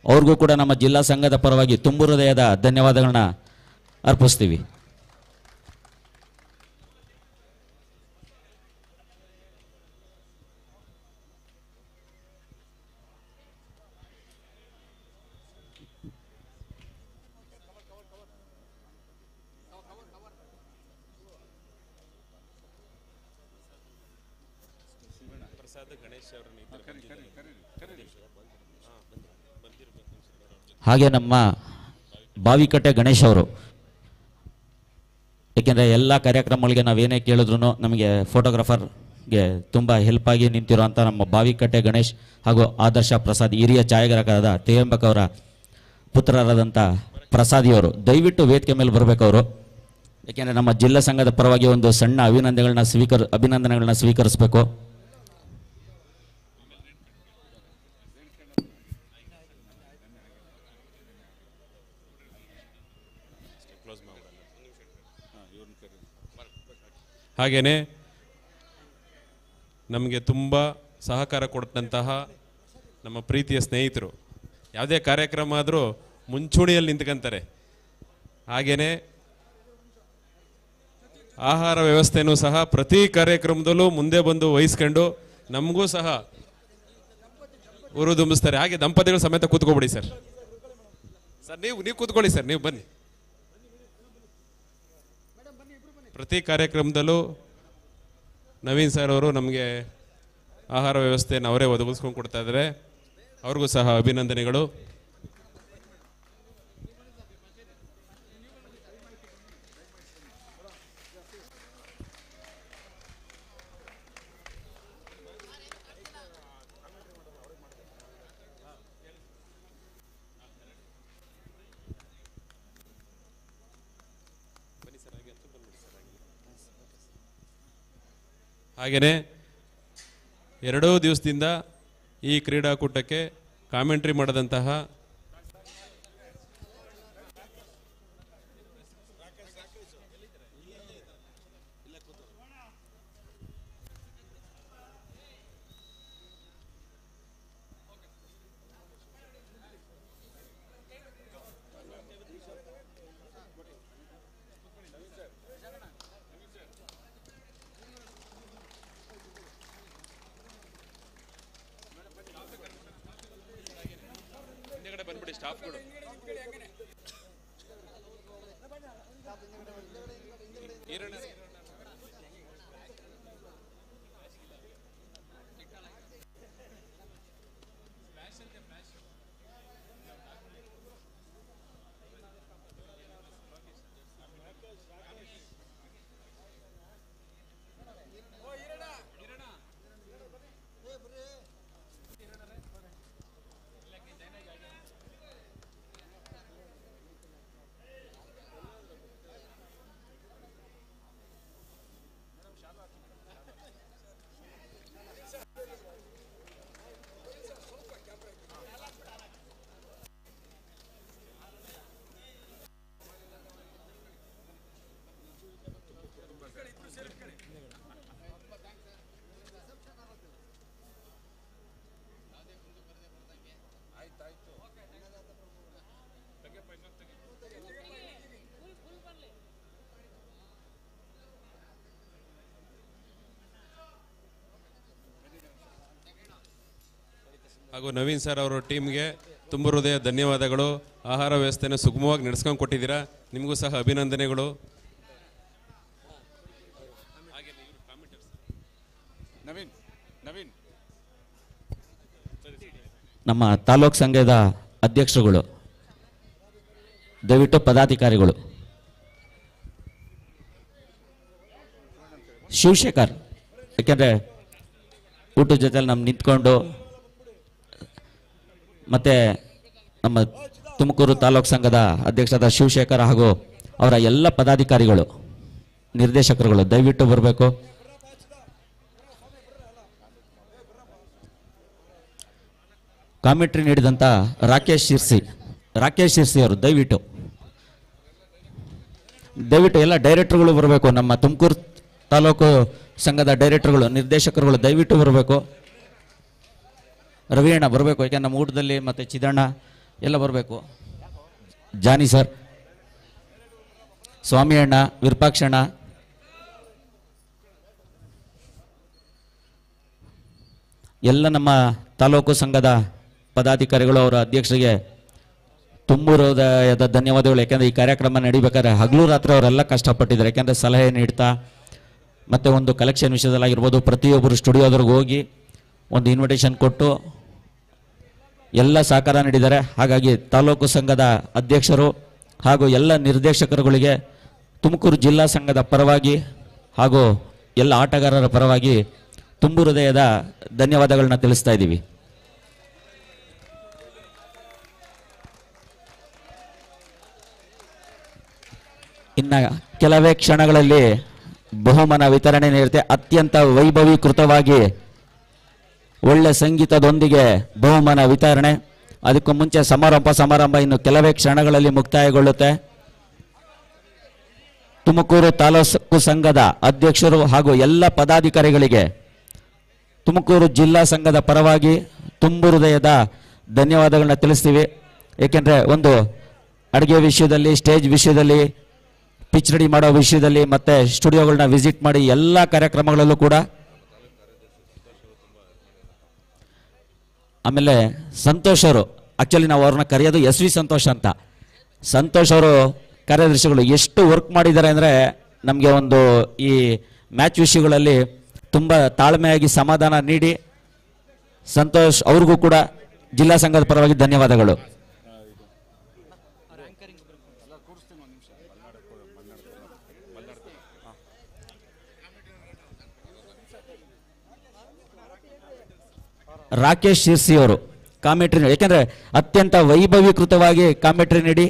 ಅವ್ರಿಗೂ ಕೂಡ ನಮ್ಮ ಜಿಲ್ಲಾ ಸಂಘದ ಪರವಾಗಿ ತುಂಬು ಹೃದಯದ ಧನ್ಯವಾದಗಳನ್ನ ಅರ್ಪಿಸ್ತೀವಿ. ಹಾಗೆ ನಮ್ಮ ಬಾವಿಕಟ್ಟೆ ಗಣೇಶ್ ಅವರು, ಏಕೆಂದರೆ ಎಲ್ಲ ಕಾರ್ಯಕ್ರಮಗಳಿಗೆ ನಾವೇನೇ ಕೇಳಿದ್ರು ನಮಗೆ ಫೋಟೋಗ್ರಾಫರ್ಗೆ ತುಂಬ ಹೆಲ್ಪಾಗಿ ನಿಂತಿರುವಂಥ ನಮ್ಮ ಬಾವಿಕಟ್ಟೆ ಗಣೇಶ್ ಹಾಗೂ ಆದರ್ಶ ಪ್ರಸಾದ್ ಹಿರಿಯ ಛಾಯಾಗ್ರಾಹಕರಾದ ತೇಂಬಕ್ ಅವರ ಪುತ್ರರಾದಂಥ ಪ್ರಸಾದಿಯವರು ದಯವಿಟ್ಟು ವೇದಿಕೆ ಮೇಲೆ ಬರಬೇಕು. ಅವರು ಯಾಕೆಂದರೆ ನಮ್ಮ ಜಿಲ್ಲಾ ಸಂಘದ ಪರವಾಗಿ ಒಂದು ಸಣ್ಣ ಅಭಿನಂದನೆಗಳನ್ನ ಸ್ವೀಕರಿಸಬೇಕು. ಹಾಗೆಯೇ ನಮಗೆ ತುಂಬ ಸಹಕಾರ ಕೊಟ್ಟಂತಹ ನಮ್ಮ ಪ್ರೀತಿಯ ಸ್ನೇಹಿತರು ಯಾವುದೇ ಕಾರ್ಯಕ್ರಮ ಆದರೂ ಮುಂಚೂಣಿಯಲ್ಲಿ ನಿಂತ್ಕೊಂತಾರೆ. ಹಾಗೆಯೇ ಆಹಾರ ವ್ಯವಸ್ಥೆನೂ ಸಹ ಪ್ರತಿ ಕಾರ್ಯಕ್ರಮದಲ್ಲೂ ಮುಂದೆ ಬಂದು ವಹಿಸ್ಕೊಂಡು ನಮಗೂ ಸಹ ಉರುದುಂಬಿಸ್ತಾರೆ. ಹಾಗೆ ದಂಪತಿಗಳು ಸಮೇತ ಕೂತ್ಕೊಬಿಡಿ ಸರ್. ನೀವು ಕೂತ್ಕೊಳ್ಳಿ ಸರ್, ನೀವು ಬನ್ನಿ. ಪ್ರತಿ ಕಾರ್ಯಕ್ರಮದಲ್ಲೂ ನವೀನ್ ಸರ್ ಅವರು ನಮಗೆ ಆಹಾರ ವ್ಯವಸ್ಥೆಯನ್ನು ಅವರೇ ಒದಗಿಸ್ಕೊಂಡು ಕೊಡ್ತಾ ಇದ್ದಾರೆ. ಅವ್ರಿಗೂ ಸಹ ಅಭಿನಂದನೆಗಳು. ಹಾಗೆಯೇ 2 ದಿವಸದಿಂದ ಈ ಕ್ರೀಡಾಕೂಟಕ್ಕೆ ಕಾಮೆಂಟ್ರಿ ಮಾಡಿದಂತಹ ಹಾಗೂ ನವೀನ್ ಸರ್ ಅವರ ಟೀಮ್ಗೆ ತುಂಬ ಹೃದಯ ಧನ್ಯವಾದಗಳು. ಆಹಾರ ವ್ಯವಸ್ಥೆನ ಸುಗಮವಾಗಿ ನಡೆಸ್ಕೊಂಡು ಕೊಟ್ಟಿದ್ದೀರಾ, ನಿಮಗೂ ಸಹ ಅಭಿನಂದನೆಗಳು. ನಮ್ಮ ತಾಲೂಕು ಸಂಘದ ಅಧ್ಯಕ್ಷರುಗಳು, ದಯವಿಟ್ಟು ಪದಾಧಿಕಾರಿಗಳು, ಶಿವಶೇಖರ್, ಯಾಕೆಂದರೆ ಊಟದ ಜೊತೆಲಿ ನಮ್ಮ ನಿಂತ್ಕೊಂಡು, ಮತ್ತು ನಮ್ಮ ತುಮಕೂರು ತಾಲೂಕು ಸಂಘದ ಅಧ್ಯಕ್ಷರಾದ ಶಿವಶೇಖರ್ ಹಾಗೂ ಅವರ ಎಲ್ಲ ಪದಾಧಿಕಾರಿಗಳು, ನಿರ್ದೇಶಕರುಗಳು ದಯವಿಟ್ಟು ಬರಬೇಕು. ಕಾಮೆಂಟ್ರಿ ನೀಡಿದಂಥ ರಾಕೇಶ್ ಶಿರ್ಸಿ ಅವರು ದಯವಿಟ್ಟು ಎಲ್ಲ ಡೈರೆಕ್ಟರ್ಗಳು ಬರಬೇಕು. ನಮ್ಮ ತುಮಕೂರು ತಾಲೂಕು ಸಂಘದ ಡೈರೆಕ್ಟರ್ಗಳು, ನಿರ್ದೇಶಕರುಗಳು ದಯವಿಟ್ಟು ಬರಬೇಕು. ರವಿ ಅಣ್ಣ ಬರಬೇಕು, ಯಾಕೆಂದ್ರೆ ನಮ್ಮ ಊಟದಲ್ಲಿ ಮತ್ತು ಚಿದಣ್ಣ ಎಲ್ಲ ಬರಬೇಕು. ಜಾನಿ ಸರ್, ಸ್ವಾಮಿ ಅಣ್ಣ, ವಿರೂಪಾಕ್ಷಣ್ಣ, ಎಲ್ಲ ನಮ್ಮ ತಾಲೂಕು ಸಂಘದ ಪದಾಧಿಕಾರಿಗಳು, ಅವರ ಅಧ್ಯಕ್ಷರಿಗೆ ತುಂಬ ಹೃದಯದ ಧನ್ಯವಾದಗಳು. ಯಾಕೆಂದರೆ ಈ ಕಾರ್ಯಕ್ರಮ ನಡಿಬೇಕಾದ್ರೆ ಹಗಲು ರಾತ್ರಿ ಅವರೆಲ್ಲ ಕಷ್ಟಪಟ್ಟಿದ್ದಾರೆ. ಯಾಕೆಂದರೆ ಸಲಹೆ ನೀಡ್ತಾ ಮತ್ತು ಒಂದು ಕಲೆಕ್ಷನ್ ವಿಷಯದಲ್ಲಾಗಿರ್ಬೋದು, ಪ್ರತಿಯೊಬ್ಬರು ಸ್ಟುಡಿಯೋದ್ರಿಗೆ ಹೋಗಿ ಒಂದು ಇನ್ವಿಟೇಷನ್ ಕೊಟ್ಟು ಎಲ್ಲ ಸಹಕಾರ ನೀಡಿದ್ದಾರೆ. ಹಾಗಾಗಿ ತಾಲೂಕು ಸಂಘದ ಅಧ್ಯಕ್ಷರು ಹಾಗೂ ಎಲ್ಲ ನಿರ್ದೇಶಕರುಗಳಿಗೆ ತುಮಕೂರು ಜಿಲ್ಲಾ ಸಂಘದ ಪರವಾಗಿ ಹಾಗೂ ಎಲ್ಲ ಆಟಗಾರರ ಪರವಾಗಿ ತುಂಬ ಹೃದಯದ ಧನ್ಯವಾದಗಳನ್ನ ತಿಳಿಸ್ತಾ ಇದ್ದೀವಿ. ಇನ್ನು ಕೆಲವೇ ಕ್ಷಣಗಳಲ್ಲಿ ಬಹುಮಾನ ವಿತರಣೆ ಇರುತ್ತೆ. ಅತ್ಯಂತ ವೈಭವೀಕೃತವಾಗಿ ಒಳ್ಳೆ ಸಂಗೀತದೊಂದಿಗೆ ಬಹುಮಾನ ವಿತರಣೆ. ಅದಕ್ಕೂ ಮುಂಚೆ ಸಮಾರಂಭ ಇನ್ನು ಕೆಲವೇ ಕ್ಷಣಗಳಲ್ಲಿ ಮುಕ್ತಾಯಗೊಳ್ಳುತ್ತೆ. ತುಮಕೂರು ತಾಲೂಕು ಸಂಘದ ಅಧ್ಯಕ್ಷರು ಹಾಗೂ ಎಲ್ಲ ಪದಾಧಿಕಾರಿಗಳಿಗೆ ತುಮಕೂರು ಜಿಲ್ಲಾ ಸಂಘದ ಪರವಾಗಿ ತುಂಬು ಹೃದಯದ ಧನ್ಯವಾದಗಳನ್ನ ತಿಳಿಸ್ತೀವಿ. ಏಕೆಂದರೆ ಒಂದು ಅಡುಗೆ ವಿಷಯದಲ್ಲಿ, ಸ್ಟೇಜ್ ವಿಷಯದಲ್ಲಿ, ಪಿಚ್ ರೆಡಿ ಮಾಡೋ ವಿಷಯದಲ್ಲಿ ಮತ್ತು ಸ್ಟುಡಿಯೋಗಳನ್ನ ವಿಸಿಟ್ ಮಾಡಿ ಎಲ್ಲ ಕಾರ್ಯಕ್ರಮಗಳಲ್ಲೂ ಕೂಡ. ಆಮೇಲೆ ಸಂತೋಷ್ ಅವರು, ಆ್ಯಕ್ಚುಲಿ ನಾವು ಅವ್ರನ್ನ ಕರೆಯೋದು SV ಸಂತೋಷ್ ಅಂತ. ಸಂತೋಷ್ ಅವರು ಕಾರ್ಯದರ್ಶಿಗಳು ಎಷ್ಟು ವರ್ಕ್ ಮಾಡಿದ್ದಾರೆ ಅಂದರೆ ನಮಗೆ ಒಂದು ಈ ಮ್ಯಾಚ್ ವಿಷಯಗಳಲ್ಲಿ ತುಂಬ ತಾಳ್ಮೆಯಾಗಿ ಸಮಾಧಾನ ನೀಡಿ ಸಂತೋಷ್ ಅವ್ರಿಗೂ ಕೂಡ ಜಿಲ್ಲಾ ಸಂಘದ ಪರವಾಗಿ ಧನ್ಯವಾದಗಳು. ರಾಕೇಶ್ ಶಿರ್ಸಿ ಅವರು ಕಾಮೆಂಟ್ರಿ ನೀಡಿ, ಯಾಕೆಂದರೆ ಅತ್ಯಂತ ವೈಭವೀಕೃತವಾಗಿ ಕಾಮೆಂಟ್ರಿ ನೀಡಿ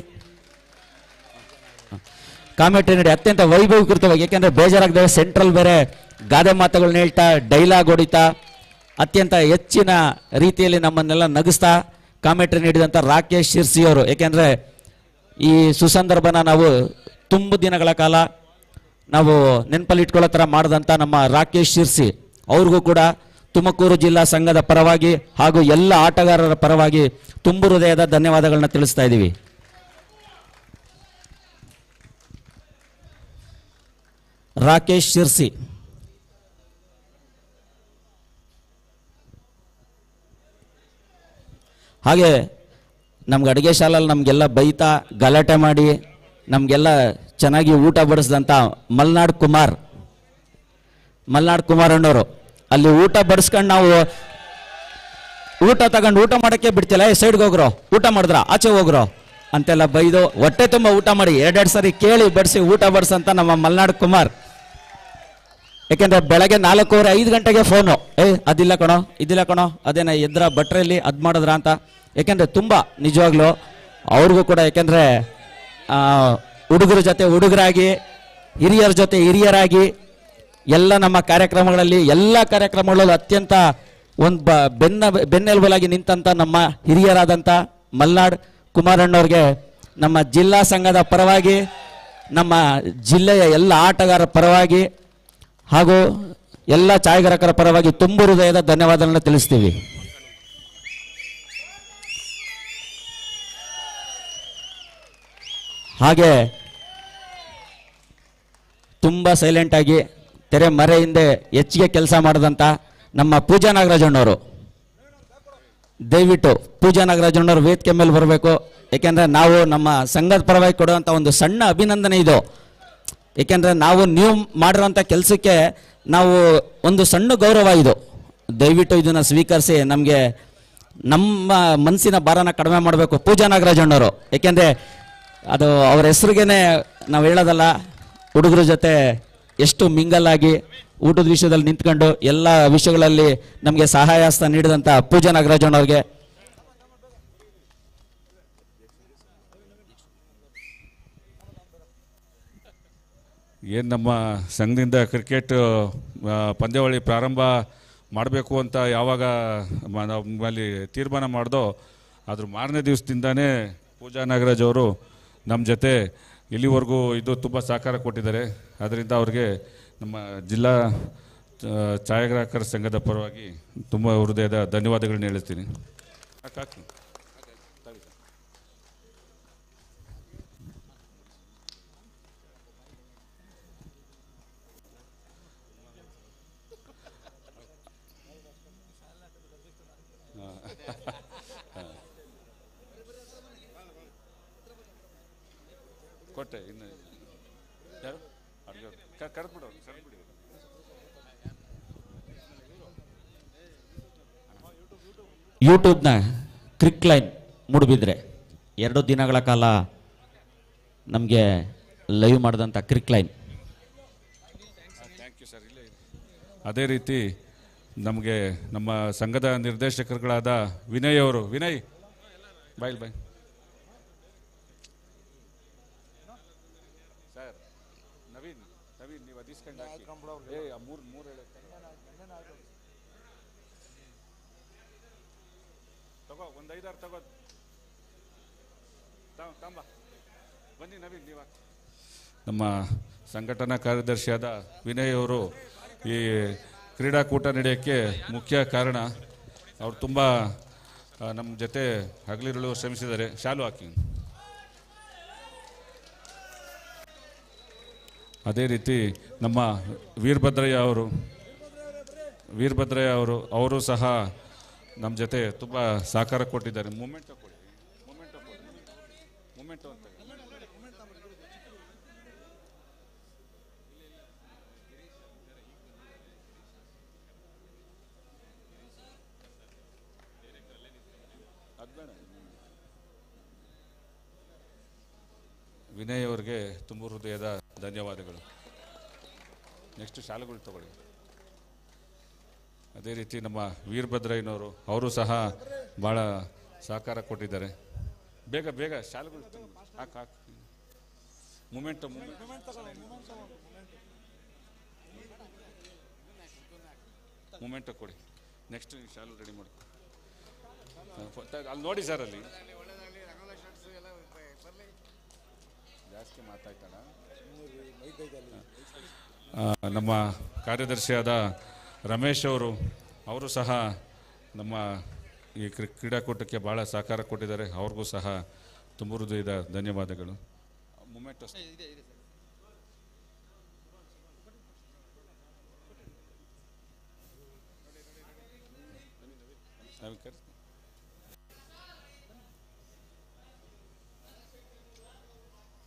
ಅತ್ಯಂತ ವೈಭವೀಕೃತವಾಗಿ, ಯಾಕೆಂದರೆ ಬೇಜಾರಾಗದೆ ಸೆಂಟ್ರಲ್ ಬೇರೆ ಗಾದೆ ಮಾತುಗಳನ್ನ ಹೇಳ್ತಾ ಡೈಲಾಗ್ ಹೊಡಿತಾ ಅತ್ಯಂತ ಹೆಚ್ಚಿನ ರೀತಿಯಲ್ಲಿ ನಮ್ಮನ್ನೆಲ್ಲ ನಗಿಸ್ತಾ ಕಾಮೆಂಟ್ರಿ ನೀಡಿದಂಥ ರಾಕೇಶ್ ಶಿರ್ಸಿ ಅವರು. ಏಕೆಂದರೆ ಈ ಸುಸಂದರ್ಭನ ನಾವು ತುಂಬ ದಿನಗಳ ಕಾಲ ನಾವು ನೆನಪಲ್ಲಿ ಇಟ್ಕೊಳ್ಳೋ ಥರ ಮಾಡಿದಂಥ ನಮ್ಮ ರಾಕೇಶ್ ಶಿರ್ಸಿ ಅವ್ರಿಗೂ ಕೂಡ ತುಮಕೂರು ಜಿಲ್ಲಾ ಸಂಘದ ಪರವಾಗಿ ಹಾಗೂ ಎಲ್ಲ ಆಟಗಾರರ ಪರವಾಗಿ ತುಂಬು ಹೃದಯದ ಧನ್ಯವಾದಗಳನ್ನ ತಿಳಿಸ್ತಾ ಇದ್ದೀವಿ. ರಾಕೇಶ್ ಶಿರ್ಸಿ ಹಾಗೆ ನಮ್ಗೆ ಅಡುಗೆ ಶಾಲೆಯಲ್ಲಿ ನಮಗೆಲ್ಲ ಬೈತಾ ಗಲಾಟೆ ಮಾಡಿ ನಮಗೆಲ್ಲ ಚೆನ್ನಾಗಿ ಊಟ ಬಡಿಸಿದಂಥ ಮಲ್ನಾಡ್ ಕುಮಾರ್ ಅಣ್ಣವರು, ಅಲ್ಲಿ ಊಟ ಬಡಿಸ್ಕೊಂಡು ನಾವು ಊಟ ತಗೊಂಡು ಊಟ ಮಾಡೋಕ್ಕೆ ಬಿಡ್ತಿಲ್ಲ, ಸೈಡ್ಗೆ ಹೋಗ್ರೋ, ಊಟ ಮಾಡಿದ್ರ ಆಚೆ ಹೋಗ್ರೋ ಅಂತೆಲ್ಲ ಬೈದು ಹೊಟ್ಟೆ ತುಂಬ ಊಟ ಮಾಡಿ 2 ಸರಿ ಕೇಳಿ ಬಡಿಸಿ ಊಟ ಬಡಿಸಂತ ನಮ್ಮ ಮಲ್ನಾಡ್ ಕುಮಾರ್. ಯಾಕೆಂದರೆ ಬೆಳಗ್ಗೆ 4:15 5 ಗಂಟೆಗೆ ಫೋನು, ಅದಿಲ್ಲ ಕಣೋ ಇದಿಲ್ಲ ಕಣೋ, ಅದೇನ ಎದ್ರ ಬಟ್ರೆಯಲ್ಲಿ ಅದು ಮಾಡಿದ್ರ ಅಂತ. ಯಾಕೆಂದರೆ ತುಂಬ ನಿಜವಾಗ್ಲೂ ಅವ್ರಿಗೂ ಕೂಡ, ಯಾಕೆಂದರೆ ಹುಡುಗರ ಜೊತೆ ಹುಡುಗರಾಗಿ, ಹಿರಿಯರ ಜೊತೆ ಹಿರಿಯರಾಗಿ ಎಲ್ಲ ನಮ್ಮ ಕಾರ್ಯಕ್ರಮಗಳಲ್ಲಿ ಅತ್ಯಂತ ಒಂದು ಬೆನ್ನೆಲುಬಾಗಿ ನಿಂತಂಥ ನಮ್ಮ ಹಿರಿಯರಾದಂಥ ಮಲ್ನಾಡ್ ಕುಮಾರಣ್ಣವ್ರಿಗೆ ನಮ್ಮ ಜಿಲ್ಲಾ ಸಂಘದ ಪರವಾಗಿ, ನಮ್ಮ ಜಿಲ್ಲೆಯ ಎಲ್ಲ ಆಟಗಾರರ ಪರವಾಗಿ ಹಾಗೂ ಎಲ್ಲ ಛಾಯಾಗ್ರಾಹಕರ ಪರವಾಗಿ ತುಂಬು ಹೃದಯದ ಧನ್ಯವಾದಗಳನ್ನ ತಿಳಿಸ್ತೀವಿ. ಹಾಗೆ ತುಂಬ ಸೈಲೆಂಟಾಗಿ ತೆರೆ ಮರೆ ಹಿಂದೆ ಹೆಚ್ಚಿಗೆ ಕೆಲಸ ಮಾಡಿದಂಥ ನಮ್ಮ ಪೂಜಾ ನಾಗರಾಜಣ್ಣವರು, ದಯವಿಟ್ಟು ಪೂಜಾ ನಾಗರಾಜಣ್ಣವರು ವೇದಿಕೆ ಮೇಲೆ ಬರಬೇಕು. ಏಕೆಂದರೆ ನಾವು ನಮ್ಮ ಸಂಘದ ಪರವಾಗಿ ಕೊಡುವಂಥ ಒಂದು ಸಣ್ಣ ಅಭಿನಂದನೆ ಇದು. ಏಕೆಂದರೆ ನೀವು ಮಾಡಿರೋಂಥ ಕೆಲಸಕ್ಕೆ ನಾವು ಒಂದು ಸಣ್ಣ ಗೌರವ ಇದು. ದಯವಿಟ್ಟು ಇದನ್ನು ಸ್ವೀಕರಿಸಿ ನಮಗೆ ನಮ್ಮ ಮನಸ್ಸಿನ ಭಾರನ ಕಡಿಮೆ ಮಾಡಬೇಕು ಪೂಜಾ ನಾಗರಾಜಣ್ಣವರು. ಏಕೆಂದರೆ ಅದು ಅವ್ರ ಹೆಸ್ರಿಗೇನೆ ನಾವು ಹೇಳೋದಲ್ಲ, ಹುಡುಗರ ಜೊತೆ ಎಷ್ಟು ಮಿಂಗಲ್ ಊಟದ ವಿಷಯದಲ್ಲಿ ನಿಂತ್ಕೊಂಡು ಎಲ್ಲ ವಿಷಯಗಳಲ್ಲಿ ನಮಗೆ ಸಹಾಯ ಹಸ್ತ ನೀಡಿದಂಥ ಪೂಜಾ ನಾಗರಾಜಣ್ಣವ್ರಿಗೆ ಏನು ನಮ್ಮ ಸಂಘದಿಂದ ಕ್ರಿಕೆಟ್ ಪಂದ್ಯಾವಳಿ ಪ್ರಾರಂಭ ಮಾಡಬೇಕು ಅಂತ ಯಾವಾಗ ನಮ್ಮಲ್ಲಿ ತೀರ್ಮಾನ ಮಾಡ್ದೋ ಅದ್ರ ಮಾರನೇ ದಿವಸದಿಂದನೇ ಪೂಜಾ ನಾಗರಾಜ್ ಅವರು ನಮ್ಮ ಜೊತೆ ಇಲ್ಲಿವರೆಗೂ ಇದು ತುಂಬ ಸಹಕಾರ ಕೊಟ್ಟಿದ್ದಾರೆ. ಅದರಿಂದ ಅವ್ರಿಗೆ ನಮ್ಮ ಜಿಲ್ಲಾ ಛಾಯಾಗ್ರಾಹಕರ ಸಂಘದ ಪರವಾಗಿ ತುಂಬ ಹೃದಯದ ಧನ್ಯವಾದಗಳನ್ನ ಹೇಳ್ತೀನಿ. ಕೊಟ್ಟೆ ಇನ್ನು ಯಾರು ಕರೆದ್ಬಿಡು ಕರೆದ್ಬಿಡಿ. ಯೂಟ್ಯೂಬ್ನ ಕ್ರಿಕ್ ಲೈನ್ ಮೂಡುಬಿದ್ರೆ 2 ದಿನಗಳ ಕಾಲ ನಮಗೆ ಲೈವ್ ಮಾಡಿದಂಥ ಕ್ರಿಕ್ ಲೈನ್. Thank you sir. ಇಲ್ಲೇ ಅದೇ ರೀತಿ ನಮಗೆ ನಮ್ಮ ಸಂಘದ ನಿರ್ದೇಶಕರುಗಳಾದ ವಿನಯ್ ಅವರು, ವಿನಯ್ ಬಾಯ್ ಸರ್ ನವೀನ್ ನೀವು ಅದಿಸ್ಕೊಂಡು ಹಾಕಿ. ಏ ಮೂರು ಹೇಳಿ ತಗೋ, ಒಂದು 5-6 ತಗೋ. ತಂಬ ಬನ್ನಿ ನವೀನ್ ನೀವು ಹಾಕಿ. ನಮ್ಮ ಸಂಘಟನಾ ಕಾರ್ಯದರ್ಶಿಯಾದ ವಿನಯ್ ಅವರು ಈ ಕ್ರೀಡಾಕೂಟ ನಡೆಯೋಕ್ಕೆ ಮುಖ್ಯ ಕಾರಣ. ಅವರು ತುಂಬ ನಮ್ಮ ಜೊತೆ ಹಗಲಿರುಳು ಶ್ರಮಿಸಿದ್ದಾರೆ. ಶಾಲು ಹಾಕಿ. ಅದೇ ರೀತಿ ನಮ್ಮ ವೀರಭದ್ರಯ್ಯ ಅವರು ಸಹ ನಮ್ಮ ಜೊತೆ ತುಂಬ ಸಹಕಾರ ಕೊಟ್ಟಿದ್ದಾರೆ. ಮೂಮೆಂಟ್ ಕೊಡಿ, ಮೂಮೆಂಟು ಅಂತ ವಿನಯ್ ಅವ್ರಿಗೆ ತುಂಬ ಹೃದಯದ ಧನ್ಯವಾದಗಳು. ನೆಕ್ಸ್ಟ್ ಶಾಲೆಗಳು ತಗೊಳ್ಳಿ. ಅದೇ ರೀತಿ ನಮ್ಮ ವೀರಭದ್ರಯ್ಯನವರು ಅವರು ಸಹ ಭಾಳ ಸಹಕಾರ ಕೊಟ್ಟಿದ್ದಾರೆ. ಬೇಗ ಬೇಗ ಶಾಲೆಗಳು ಹಾಕಿ ಮೂಮೆಂಟು ಕೊಡಿ. ನೆಕ್ಸ್ಟ್ ಶಾಲು ರೆಡಿ ಮಾಡಿ ಅಲ್ಲಿ ನೋಡಿ ಸರ್. ಅಲ್ಲಿ ಜಾಸ್ತಿ ಮಾತಾಡ್ತಾಳ. ನಮ್ಮ ಕಾರ್ಯದರ್ಶಿಯಾದ ರಮೇಶ್ ಅವರು ಸಹ ನಮ್ಮ ಈ ಕ್ರೀಡಾಕೂಟಕ್ಕೆ ಭಾಳ ಸಹಕಾರ ಕೊಟ್ಟಿದ್ದಾರೆ. ಅವ್ರಿಗೂ ಸಹ ತುಂಬ ಹೃದಯದ ಧನ್ಯವಾದಗಳು. ಮೂಮೆಂಟ್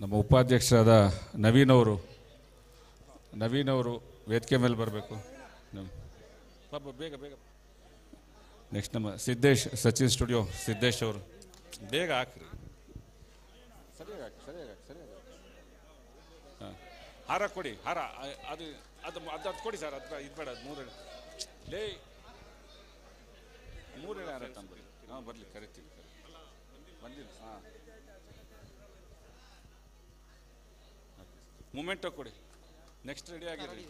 ನಮ್ಮ ಉಪಾಧ್ಯಕ್ಷರಾದ ನವೀನ್ ಅವರು ವೇದಿಕೆ ಮೇಲೆ ಬರಬೇಕು. ಬೇಗ ಬೇಗ. ನೆಕ್ಸ್ಟ್ ನಮ್ಮ ಸಿದ್ದೇಶ್, ಸಚಿನ್ ಸ್ಟುಡಿಯೋ ಸಿದ್ದೇಶ್ ಅವರು ಬೇಗ ಹಾಕ್ರಿ. ಸರಿಯಾಗಿ ಹಾಕಿ. ಹಾಂ, ಹಾರ ಕೊಡಿ. ಹಾರ ಅದು ಅದು ಅದು ಕೊಡಿ ಸರ್. ಅದು ಇದು ಬೇಡ. ಅದು 3 ಲೇ 3 ಹಾರ ತಂಬರಿ. ಹಾಂ, ಬರಲಿ, ಕರಿತೀವಿ. ಬಂದಿಲ್ಲ. ಹಾಂ, ಮೂಮೆಂಟು ಕೊಡಿ. ನೆಕ್ಸ್ಟ್ ರೆಡಿ ಆಗಿರಿ.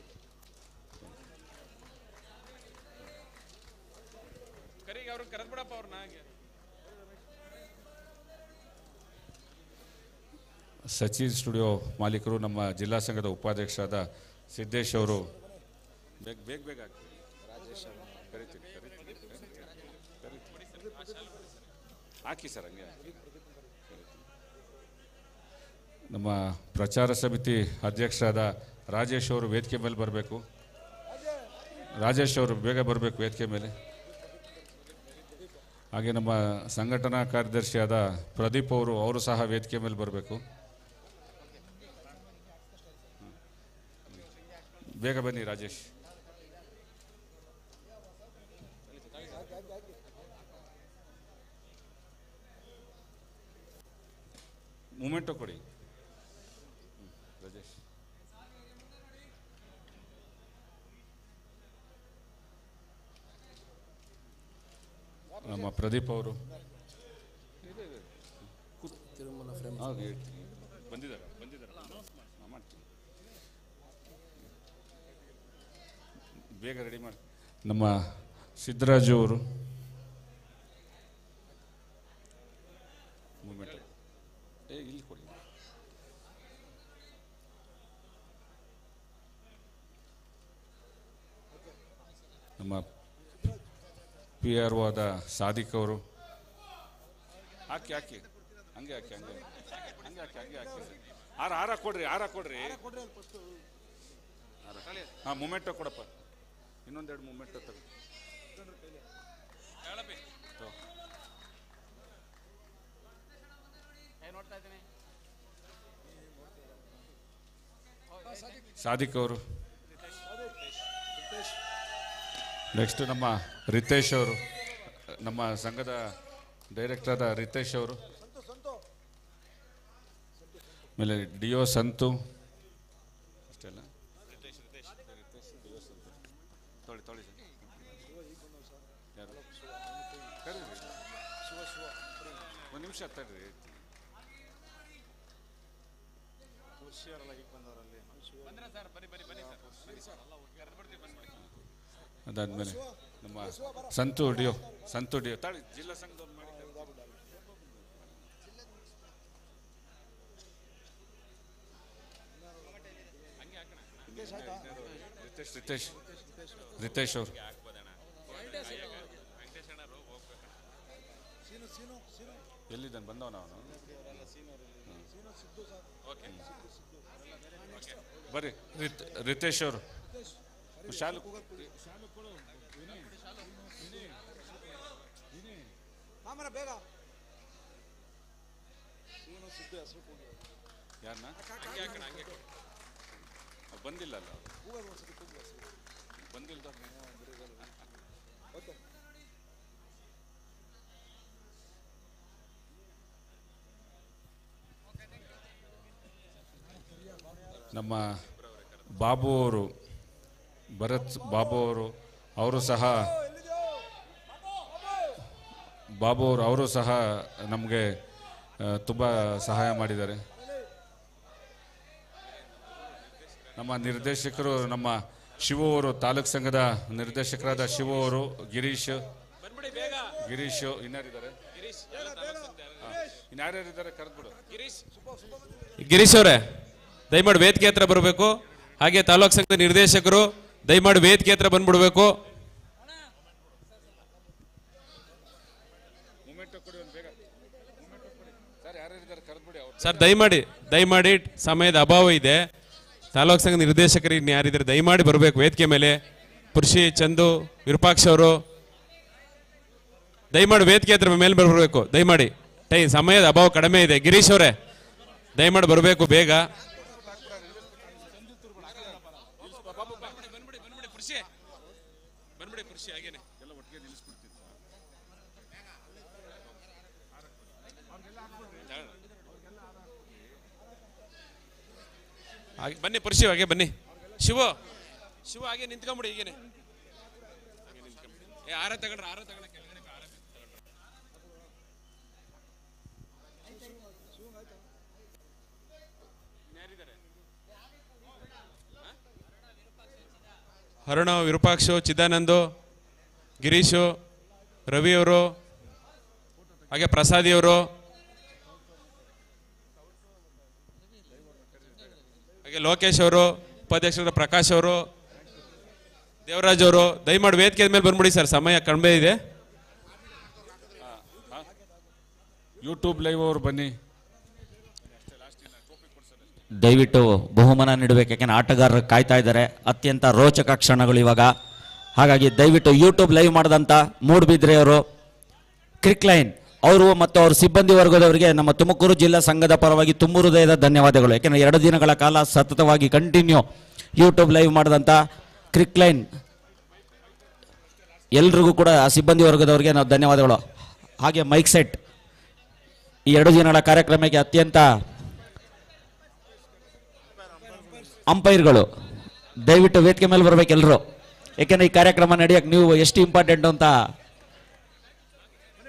ಸಚಿನ್ ಸ್ಟುಡಿಯೋ ಮಾಲೀಕರು, ನಮ್ಮ ಜಿಲ್ಲಾ ಸಂಘದ ಉಪಾಧ್ಯಕ್ಷರಾದ ಸಿದ್ದೇಶ್ ಅವರು ಬೇಗ ಬೇಗ ಹಾಕಿ ಸರ್. ಹಂಗೆ ನಮ್ಮ ಪ್ರಚಾರ ಸಮಿತಿ ಅಧ್ಯಕ್ಷರಾದ ರಾಜೇಶ್ ಅವರು ವೇದಿಕೆ ಮೇಲೆ ಬರಬೇಕು. ರಾಜೇಶ್ ಅವರು ಬೇಗ ಬರಬೇಕು ವೇದಿಕೆ ಮೇಲೆ. ಹಾಗೆ ನಮ್ಮ ಸಂಘಟನಾ ಕಾರ್ಯದರ್ಶಿಯಾದ ಪ್ರದೀಪ್ ಅವರು ಸಹ ವೇದಿಕೆ ಮೇಲೆ ಬರಬೇಕು. ಬೇಗ ಬನ್ನಿ ರಾಜೇಶ್. ಮೂಮೆಂಟು ಕೊಡಿ ರಾಜೇಶ್. ನಮ್ಮ ಪ್ರದೀಪ್ ಅವರು ಬಂದಿದ್ದಾರೆ. ಬೇಗ ರೆಡಿ ಮಾಡಿ. ನಮ್ಮ ಸಿದ್ದರಾಜು ಅವರು ಮೂಮೆಂಟ್ ಇಲ್ಲಿ ಕೊಡಿ. ನಮ್ಮ PRO ಆದ ಸಾದಿಕ್ ಅವರು ಹಾಕಿ ಹಂಗೆ ಹಾಕಿ. ಹಾರ ಕೊಡ್ರಿ. ಹಾಂ, ಮೂಮೆಂಟು ಕೊಡಪ್ಪ. ಇನ್ನೊಂದೆರಡು ಮೂಮೆಂಟು ತಗೋ. ಸಾದಿಕ್ ಅವರು. ನೆಕ್ಸ್ಟ್ ನಮ್ಮ ರಿತೇಶ್ ಅವರು, ನಮ್ಮ ಸಂಘದ ಡೈರೆಕ್ಟರ್ ಆದ ರಿತೇಶ್ ಅವರು. ಆಮೇಲೆ DO ಸಂತು. ಅಷ್ಟೆಲ್ಲ ತೊಳಿ ಯಾರು ಕರೀರಿ. ಒಂದು ನಿಮಿಷ ತಡ್ರಿ. ಅದಾದ್ಮೇಲೆ ನಮ್ಮ ಸಂತು ಡಿಯೋ ತಾಳಿ ಜಿಲ್ಲಾ ಸಂಘದವ್ರು ಮಾಡಿ ರಿತೇಶ್ ಅವರು ಎಲ್ಲಿದ್ದಾನೆ ಬಂದವನ ಅವನು ಬರ್ರಿ ರಿತೇಶ್ ಅವರು ಶಾಲು ಯಾರನ್ನ ಬಂದಿಲ್ಲ ಅಲ್ಲ ಬಂದಿಲ್ಲ ನಮ್ಮ ಬಾಬು ಅವರು ಭರತ್ ಬಾಬು ಅವರು ಸಹ ನಮಗೆ ತುಂಬ ಸಹಾಯ ಮಾಡಿದ್ದಾರೆ. ನಮ್ಮ ನಿರ್ದೇಶಕರು ನಮ್ಮ ಶಿವು ಅವರು ತಾಲೂಕು ಸಂಘದ ನಿರ್ದೇಶಕರಾದ ಶಿವು ಅವರು ಗಿರೀಶ್ ಇನ್ಯಾರಿದ್ದಾರೆ ಕರೆದ್ಬಿಡು ಗಿರೀಶ್ ಅವರೇ ದಯಮಾಡಿ ವೇದಿಕೆ ಹತ್ರ ಬರಬೇಕು. ಹಾಗೆ ತಾಲೂಕು ಸಂಘದ ನಿರ್ದೇಶಕರು ದಯಮಾಡಿ ವೇದಿಕೆ ಹತ್ರ ಬಂದ್ಬಿಡ್ಬೇಕು. ಸರ್ ದಯಮಾಡಿ ಸಮಯದ ಅಭಾವ ಇದೆ. ತಾಲೂಕು ಸಂಘದ ನಿರ್ದೇಶಕರು ಇನ್ನು ಯಾರಿದ್ದಾರೆ ದಯಮಾಡಿ ಬರಬೇಕು ವೇದಿಕೆ ಮೇಲೆ. ಪುರುಷಿ ಚಂದು ವಿರೂಪಾಕ್ಷ ಅವರು ದಯಮಾಡಿ ವೇದಿಕೆ ಹತ್ರ ಮೇಲೆ ಬರಬೇಕು. ದಯಮಾಡಿ ಸಮಯದ ಅಭಾವ ಕಡಿಮೆ ಇದೆ. ಗಿರೀಶ್ ಅವರೇ ದಯಮಾಡಿ ಬರಬೇಕು ಬೇಗ. ಬನ್ನಿ ಪುರುಷಿ ಹಾಗೆ ಬನ್ನಿ. ಶಿವ ಹಾಗೆ ನಿಂತ್ಕೊಂಬಿಡಿ. ಈಗೇನೆ ಆರ ತಗೊಂಡ್ರೆ ಅರುಣ ವಿರೂಪಾಕ್ಷು ಚಿದಾನಂದು ಗಿರೀಶು ರವಿಯವರು ಹಾಗೆ ಪ್ರಸಾದಿಯವರು ಹಾಗೆ ಲೋಕೇಶ್ ಅವರು ಉಪಾಧ್ಯಕ್ಷರ ಪ್ರಕಾಶ್ ಅವರು ದೇವರಾಜ್ ಅವರು ದಯಮಾಡಿ ವೇದಿಕೆ ಮೇಲೆ ಬಂದ್ಬಿಡಿ ಸರ್. ಸಮಯ ಕಡಿಮೆ ಇದೆ. ಯೂಟ್ಯೂಬ್ ಲೈವ್ ಅವರು ಬನ್ನಿ. ದಯವಿಟ್ಟು ಬಹುಮಾನ ನೀಡಬೇಕು. ಯಾಕೆಂದ್ರೆ ಆಟಗಾರರು ಕಾಯ್ತಾ ಇದ್ದಾರೆ. ಅತ್ಯಂತ ರೋಚಕ ಕ್ಷಣಗಳು ಇವಾಗ. ಹಾಗಾಗಿ ದಯವಿಟ್ಟು ಯೂಟ್ಯೂಬ್ ಲೈವ್ ಮಾಡಿದಂಥ ಮೂಡುಬಿದ್ರೆಯವರು ಕ್ರಿಕ್ ಲೈನ್ ಅವರು ಮತ್ತು ಅವ್ರ ಸಿಬ್ಬಂದಿ ವರ್ಗದವರಿಗೆ ನಮ್ಮ ತುಮಕೂರು ಜಿಲ್ಲಾ ಸಂಘದ ಪರವಾಗಿ ತುಂಬ ಹೃದಯದ ಧನ್ಯವಾದಗಳು. ಯಾಕೆಂದರೆ 2 ದಿನಗಳ ಕಾಲ ಸತತವಾಗಿ ಕಂಟಿನ್ಯೂ ಯೂಟ್ಯೂಬ್ ಲೈವ್ ಮಾಡಿದಂಥ ಕ್ರಿಕ್ ಲೈನ್ ಎಲ್ರಿಗೂ ಕೂಡ ಆ ಸಿಬ್ಬಂದಿ ವರ್ಗದವರಿಗೆ ನಾವು ಧನ್ಯವಾದಗಳು. ಹಾಗೆ ಮೈಕ್ ಸೆಟ್ ಈ 2 ದಿನಗಳ ಕಾರ್ಯಕ್ರಮಕ್ಕೆ ಅತ್ಯಂತ ಅಂಪೈರ್ಗಳು ದಯವಿಟ್ಟು ವೇದಿಕೆ ಮೇಲೆ ಬರಬೇಕು ಎಲ್ಲರೂ. ಯಾಕೆಂದರೆ ಈ ಕಾರ್ಯಕ್ರಮ ನಡೆಯೋಕ್ಕೆ ನೀವು ಎಷ್ಟು ಇಂಪಾರ್ಟೆಂಟ್ ಅಂತ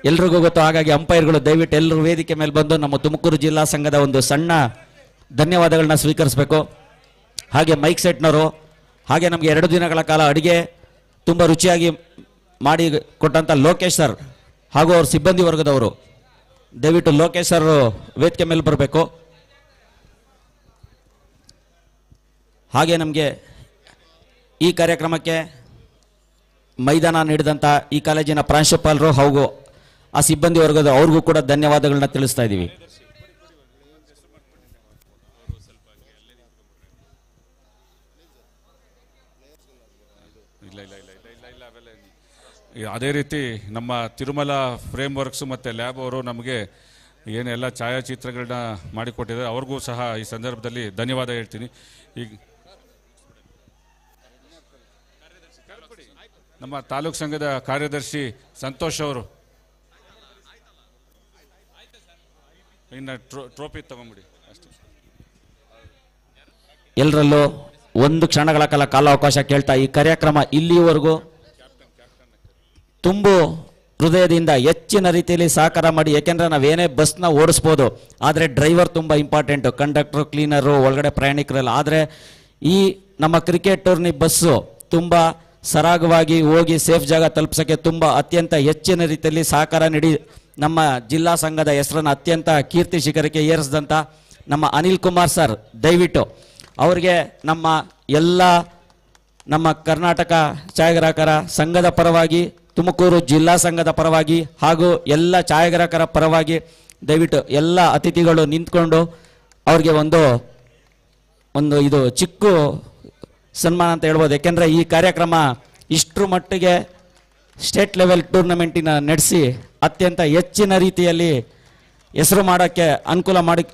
ಎಲ್ರಿಗೂ ಗೊತ್ತು. ಹಾಗಾಗಿ ಅಂಪೈರ್ಗಳು ದಯವಿಟ್ಟು ಎಲ್ಲರೂ ವೇದಿಕೆ ಮೇಲೆ ಬಂದು ನಮ್ಮ ತುಮಕೂರು ಜಿಲ್ಲಾ ಸಂಘದ ಒಂದು ಸಣ್ಣ ಧನ್ಯವಾದಗಳನ್ನ ಸ್ವೀಕರಿಸಬೇಕು. ಹಾಗೆ ಮೈಕ್ ಸೆಟ್ನವರು ಹಾಗೆ ನಮಗೆ 2 ದಿನಗಳ ಕಾಲ ಅಡುಗೆ ತುಂಬ ರುಚಿಯಾಗಿ ಮಾಡಿ ಕೊಟ್ಟಂಥ ಲೋಕೇಶ್ ಸರ್ ಹಾಗೂ ಅವ್ರ ಸಿಬ್ಬಂದಿ ವರ್ಗದವರು ದಯವಿಟ್ಟು ಲೋಕೇಶ್ ಸರ್ ವೇದಿಕೆ ಮೇಲೆ ಬರಬೇಕು. ಹಾಗೆ ನಮಗೆ ಈ ಕಾರ್ಯಕ್ರಮಕ್ಕೆ ಮೈದಾನ ನೀಡಿದಂಥ ಈ ಕಾಲೇಜಿನ ಪ್ರಾಂಶುಪಾಲರು ಹಾಗೂ ಆ ಸಿಬ್ಬಂದಿ ವರ್ಗದ ಅವ್ರಿಗೂ ಕೂಡ ಧನ್ಯವಾದಗಳನ್ನ ತಿಳಿಸ್ತಾ ಇದ್ದೀವಿ. ಅದೇ ರೀತಿ ನಮ್ಮ ತಿರುಮಲ ಫ್ರೇಮ್ ವರ್ಕ್ಸ್ ಮತ್ತು ಲ್ಯಾಬ್ ಅವರು ನಮಗೆ ಏನೆಲ್ಲ ಛಾಯಾಚಿತ್ರಗಳನ್ನ ಮಾಡಿಕೊಟ್ಟಿದ್ದಾರೆ ಅವ್ರಿಗೂ ಸಹ ಈ ಸಂದರ್ಭದಲ್ಲಿ ಧನ್ಯವಾದ ಹೇಳ್ತೀನಿ. ಈಗ ನಮ್ಮ ತಾಲೂಕು ಸಂಘದ ಕಾರ್ಯದರ್ಶಿ ಸಂತೋಷ್ ಅವರು ಇನ್ನು ಟ್ರೋಫಿ ತಗೊಂಬಿಡಿ ಅಷ್ಟೇ. ಎಲ್ಲರಲ್ಲೂ ಒಂದು ಕ್ಷಣಗಳ ಕಾಲಾವಕಾಶ ಕೇಳ್ತಾ ಈ ಕಾರ್ಯಕ್ರಮ ಇಲ್ಲಿವರೆಗೂ ತುಂಬ ಹೃದಯದಿಂದ ಹೆಚ್ಚಿನ ರೀತಿಯಲ್ಲಿ ಸಹಕಾರ ಮಾಡಿ. ಯಾಕೆಂದರೆ ನಾವೇನೇ ಬಸ್ನ ಓಡಿಸ್ಬೋದು, ಆದರೆ ಡ್ರೈವರ್ ತುಂಬ ಇಂಪಾರ್ಟೆಂಟು, ಕಂಡಕ್ಟ್ರು, ಕ್ಲೀನರು, ಒಳಗಡೆ ಪ್ರಯಾಣಿಕರೆಲ್ಲ. ಆದರೆ ಈ ನಮ್ಮ ಕ್ರಿಕೆಟ್ ಟೂರ್ನಿ ಬಸ್ಸು ತುಂಬ ಸರಾಗವಾಗಿ ಹೋಗಿ ಸೇಫ್ ಜಾಗ ತಲುಪಿಸೋಕ್ಕೆ ತುಂಬ ಅತ್ಯಂತ ಹೆಚ್ಚಿನ ರೀತಿಯಲ್ಲಿ ಸಹಕಾರ ನೀಡಿ ನಮ್ಮ ಜಿಲ್ಲಾ ಸಂಘದ ಹೆಸರನ್ನು ಅತ್ಯಂತ ಕೀರ್ತಿ ಶಿಖರಕ್ಕೆ ಏರಿಸಿದಂಥ ನಮ್ಮ ಅನಿಲ್ ಕುಮಾರ್ ಸರ್, ದಯವಿಟ್ಟು ಅವರಿಗೆ ನಮ್ಮ ಕರ್ನಾಟಕ ಛಾಯಾಗ್ರಾಹಕರ ಸಂಘದ ಪರವಾಗಿ, ತುಮಕೂರು ಜಿಲ್ಲಾ ಸಂಘದ ಪರವಾಗಿ ಹಾಗೂ ಎಲ್ಲ ಛಾಯಾಗ್ರಾಹಕರ ಪರವಾಗಿ ದಯವಿಟ್ಟು ಎಲ್ಲ ಅತಿಥಿಗಳು ನಿಂತ್ಕೊಂಡು ಅವ್ರಿಗೆ ಒಂದು ಇದು ಚಿಕ್ಕ ಸನ್ಮಾನ ಅಂತ ಹೇಳ್ಬೋದು. ಯಾಕೆಂದರೆ ಈ ಕಾರ್ಯಕ್ರಮ ಇಷ್ಟರ ಮಟ್ಟಿಗೆ ಸ್ಟೇಟ್ ಲೆವೆಲ್ ಟೂರ್ನಮೆಂಟಿನ ನಡೆಸಿ ಅತ್ಯಂತ ಹೆಚ್ಚಿನ ರೀತಿಯಲ್ಲಿ ಹೆಸರು ಮಾಡೋಕ್ಕೆ ಅನುಕೂಲ ಮಾಡಿ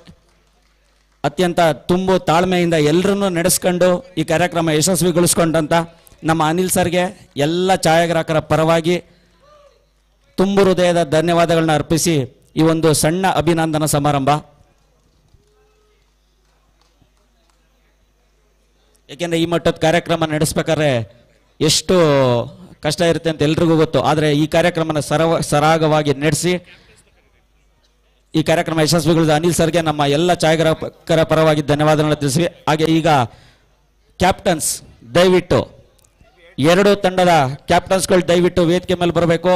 ಅತ್ಯಂತ ತುಂಬು ತಾಳ್ಮೆಯಿಂದ ಎಲ್ಲರನ್ನೂ ನಡೆಸ್ಕೊಂಡು ಈ ಕಾರ್ಯಕ್ರಮ ಯಶಸ್ವಿಗೊಳಿಸ್ಕೊಂಡಂಥ ನಮ್ಮ ಅನಿಲ್ ಸರ್ಗೆ ಎಲ್ಲ ಛಾಯಾಗ್ರಾಹಕರ ಪರವಾಗಿ ತುಂಬು ಹೃದಯದ ಧನ್ಯವಾದಗಳನ್ನ ಅರ್ಪಿಸಿ ಈ ಒಂದು ಸಣ್ಣ ಅಭಿನಂದನಾ ಸಮಾರಂಭ. ಏಕೆಂದರೆ ಈ ಮಟ್ಟದ ಕಾರ್ಯಕ್ರಮ ನಡೆಸ್ಬೇಕಾದ್ರೆ ಎಷ್ಟು ಕಷ್ಟ ಇರುತ್ತೆ ಅಂತ ಎಲ್ರಿಗೂ ಗೊತ್ತು. ಆದರೆ ಈ ಕಾರ್ಯಕ್ರಮನ ಸರಾಗವಾಗಿ ನಡೆಸಿ ಈ ಕಾರ್ಯಕ್ರಮ ಯಶಸ್ವಿಗೊಳಿಸಿದ ಅನಿಲ್ ಸರ್ಗೆ ನಮ್ಮ ಎಲ್ಲ ಛಾಯಾಗ್ರಾಹಕರ ಪರವಾಗಿ ಧನ್ಯವಾದಗಳನ್ನು ತಿಳಿಸಿವಿ. ಹಾಗೆ ಈಗ ಕ್ಯಾಪ್ಟನ್ಸ್ ದಯವಿಟ್ಟು ಎರಡು ತಂಡದ ಕ್ಯಾಪ್ಟನ್ಸ್ಗಳು ದಯವಿಟ್ಟು ವೇದಿಕೆ ಮೇಲೆ ಬರಬೇಕು.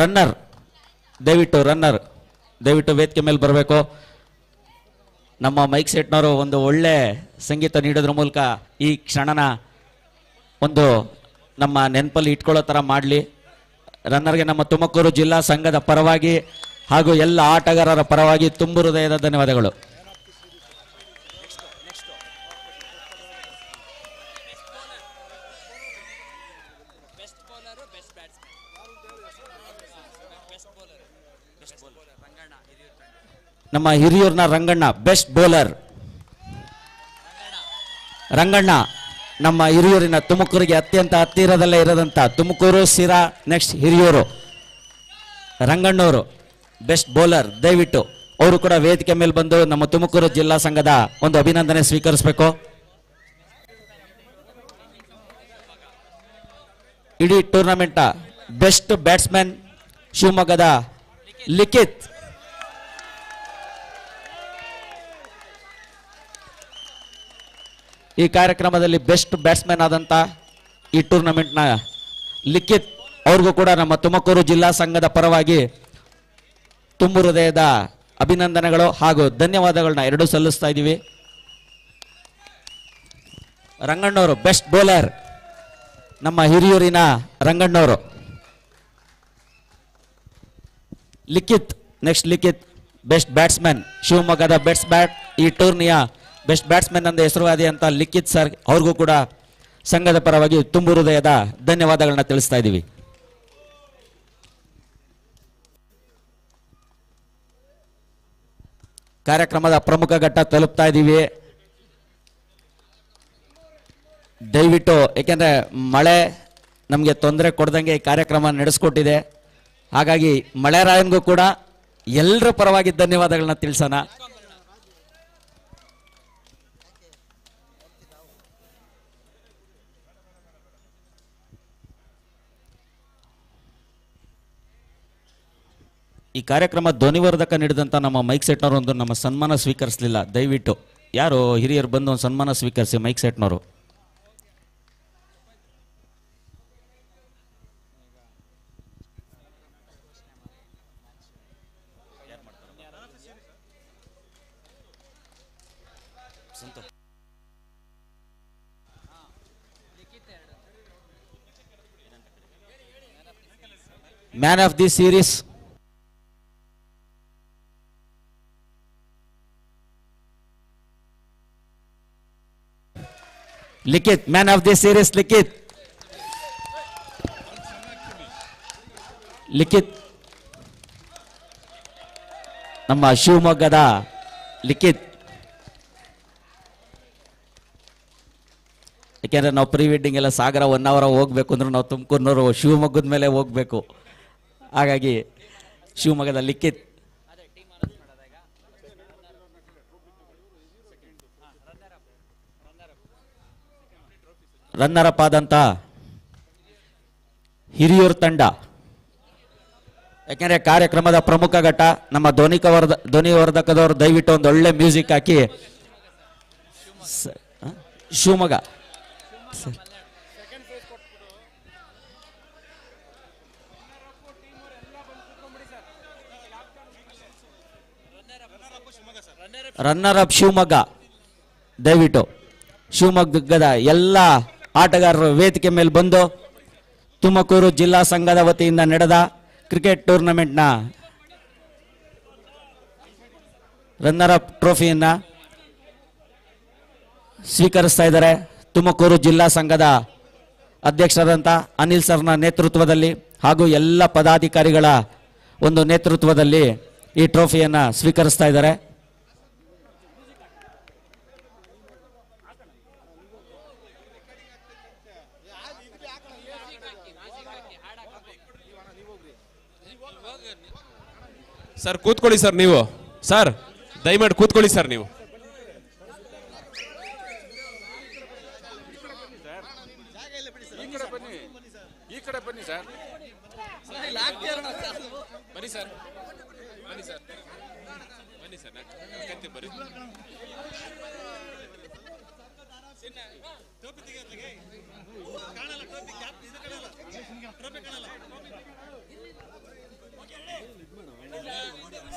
ರನ್ನರ್ ದಯವಿಟ್ಟು ವೇದಿಕೆ ಮೇಲೆ ಬರಬೇಕು. ನಮ್ಮ ಮೈಕ್ ಸೆಟ್ನವರು ಒಂದು ಒಳ್ಳೆ ಸಂಗೀತ ನೀಡೋದ್ರ ಮೂಲಕ ಈ ಕ್ಷಣನ ನಮ್ಮ ನೆನಪಲ್ಲಿ ಇಟ್ಕೊಳ್ಳೋ ಥರ ಮಾಡಲಿ. ರನ್ನರ್ಗೆ ನಮ್ಮ ತುಮಕೂರು ಜಿಲ್ಲಾ ಸಂಘದ ಪರವಾಗಿ ಹಾಗೂ ಎಲ್ಲ ಆಟಗಾರರ ಪರವಾಗಿ ತುಂಬು ಹೃದಯದ ಧನ್ಯವಾದಗಳು. ನಮ್ಮ ಹಿರಿಯೂರಿನ ರಂಗಣ್ಣ ಬೆಸ್ಟ್ ಬೌಲರ್. ರಂಗಣ್ಣ ನಮ್ಮ ಹಿರಿಯೂರಿನ ತುಮಕೂರಿಗೆ ಅತ್ಯಂತ ಹತ್ತಿರದಲ್ಲೇ ಇರೋದಂಥ ತುಮಕೂರು, ಸಿರಾ, ನೆಕ್ಸ್ಟ್ ಹಿರಿಯೂರು. ರಂಗಣ್ಣವರು ಬೆಸ್ಟ್ ಬೌಲರ್. ದಯವಿಟ್ಟು ಅವರು ಕೂಡ ವೇದಿಕೆ ಮೇಲೆ ಬಂದು ನಮ್ಮ ತುಮಕೂರು ಜಿಲ್ಲಾ ಸಂಘದ ಒಂದು ಅಭಿನಂದನೆ ಸ್ವೀಕರಿಸಬೇಕು. ಇಡೀ ಟೂರ್ನಮೆಂಟ್ ಬೆಸ್ಟ್ ಬ್ಯಾಟ್ಸ್ಮನ್ ಶಿವಮೊಗ್ಗದ ಲಿಖಿತ್. ಈ ಕಾರ್ಯಕ್ರಮದಲ್ಲಿ ಬೆಸ್ಟ್ ಬ್ಯಾಟ್ಸ್ಮನ್ ಆದಂಥ ಈ ಟೂರ್ನಮೆಂಟ್ನ ಲಿಖಿತ್ ಅವ್ರಿಗೂ ಕೂಡ ನಮ್ಮ ತುಮಕೂರು ಜಿಲ್ಲಾ ಸಂಘದ ಪರವಾಗಿ ತುಂಬು ಹೃದಯದ ಅಭಿನಂದನೆಗಳು ಹಾಗೂ ಧನ್ಯವಾದಗಳನ್ನ ಎರಡೂ ಸಲ್ಲಿಸ್ತಾ ಇದ್ದೀವಿ. ರಂಗಣ್ಣವರು ಬೆಸ್ಟ್ ಬೌಲರ್, ನಮ್ಮ ಹಿರಿಯೂರಿನ ರಂಗಣ್ಣವರು. ಲಿಖಿತ್ ಬೆಸ್ಟ್ ಬ್ಯಾಟ್ಸ್ಮನ್ ಶಿವಮೊಗ್ಗದ ಈ ಟೂರ್ನಿಯ ಬೆಸ್ಟ್ ಬ್ಯಾಟ್ಸ್ಮನ್ ಅಂತ ಹೆಸರುವಾದಿ ಅಂತ ಲಿಖಿತ್ ಸರ್ ಅವ್ರಿಗೂ ಕೂಡ ಸಂಘದ ಪರವಾಗಿ ತುಂಬು ಹೃದಯದ ಧನ್ಯವಾದಗಳನ್ನ ತಿಳಿಸ್ತಾ ಇದ್ದೀವಿ. ಕಾರ್ಯಕ್ರಮದ ಪ್ರಮುಖ ಘಟ್ಟ ತಲುಪ್ತಾ ಇದ್ದೀವಿ. ದಯವಿಟ್ಟು, ಏಕೆಂದರೆ ಮಳೆ ನಮಗೆ ತೊಂದರೆ ಕೊಡ್ದಂಗೆ ಈ ಕಾರ್ಯಕ್ರಮ ನಡೆಸ್ಕೊಟ್ಟಿದೆ. ಹಾಗಾಗಿ ಮಳೆರಾಯನ್ಗೂ ಕೂಡ ಎಲ್ಲರ ಪರವಾಗಿ ಧನ್ಯವಾದಗಳನ್ನ ತಿಳಿಸೋಣ. ಈ ಕಾರ್ಯಕ್ರಮ ಧ್ವನಿವರ್ಧಕ ನೀಡಿದಂಥ ನಮ್ಮ ಮೈಕ್ ಸೆಟ್ನವರು ನಮ್ಮ ಸನ್ಮಾನ ಸ್ವೀಕರಿಸಲಿಲ್ಲ. ದಯವಿಟ್ಟು ಯಾರು ಹಿರಿಯರು ಬಂದು ಒಂದು ಸನ್ಮಾನ ಸ್ವೀಕರಿಸಿ ಮೈಕ್ ಸೆಟ್ನವರು. Man of the series Likhith. Man of the series Likhith ನಮ್ಮ ಶಿವಮೊಗ್ಗದ ಲಿಖಿತ್. ಯಾಕೆಂದ್ರೆ ನಾವು ಪ್ರೀ ವೆಡ್ಡಿಂಗ್ ಎಲ್ಲ ಸಾಗರ 1 hour ಹೋಗ್ಬೇಕು ಅಂದ್ರೆ ನಾವು ತುಮಕೂರಿನವರು ಶಿವಮೊಗ್ಗದ ಮೇಲೆ ಹೋಗ್ಬೇಕು. ಹಾಗಾಗಿ ಶಿವಮೊಗ್ಗದ ಲಿಖಿತ್. ರನ್ನರ್ ಅಪ್ ಆದಂಥ ಹಿರಿಯೂರು ತಂಡ. ಯಾಕೆಂದರೆ ಕಾರ್ಯಕ್ರಮದ ಪ್ರಮುಖ ಘಟ್ಟ. ನಮ್ಮ ಧ್ವನಿವರ್ಧಕದವರು ದಯವಿಟ್ಟು ಒಂದು ಒಳ್ಳೆ ಮ್ಯೂಸಿಕ್ ಹಾಕಿ. Shivamogga runner up Shivamogga. ದಯವಿಟ್ಟು ಶಿವಮೊಗ್ಗದ ಎಲ್ಲ ಆಟಗಾರರು ವೇದಿಕೆ ಮೇಲೆ ಬಂದು ತುಮಕೂರು ಜಿಲ್ಲಾ ಸಂಘದ ವತಿಯಿಂದ ನಡೆದ ಕ್ರಿಕೆಟ್ ಟೂರ್ನಮೆಂಟ್ನ ರನ್ನರ್ ಅಪ್ ಟ್ರೋಫಿಯನ್ನು ಸ್ವೀಕರಿಸ್ತಾ ಇದ್ದಾರೆ. ತುಮಕೂರು ಜಿಲ್ಲಾ ಸಂಘದ ಅಧ್ಯಕ್ಷರಾದಂಥ ಅನಿಲ್ ಸರ್ನ ನೇತೃತ್ವದಲ್ಲಿ ಹಾಗೂ ಎಲ್ಲ ಪದಾಧಿಕಾರಿಗಳ ಒಂದು ನೇತೃತ್ವದಲ್ಲಿ ಈ ಟ್ರೋಫಿಯನ್ನು ಸ್ವೀಕರಿಸ್ತಾ ಇದ್ದಾರೆ. ಸರ್ ಕೂತ್ಕೊಳ್ಳಿ ಸರ್, ನೀವು ಸರ್ ದಯಮಾಡಿ ಕೂತ್ಕೊಳ್ಳಿ ಸರ್. ನೀವು ಈ ಕಡೆ ಬನ್ನಿ ಸರ್. ಬನ್ನಿ ಸರ್, ಬನ್ನಿ ಸರ್, ಬನ್ನಿ ಸರ್, ಬರ್ರಿ.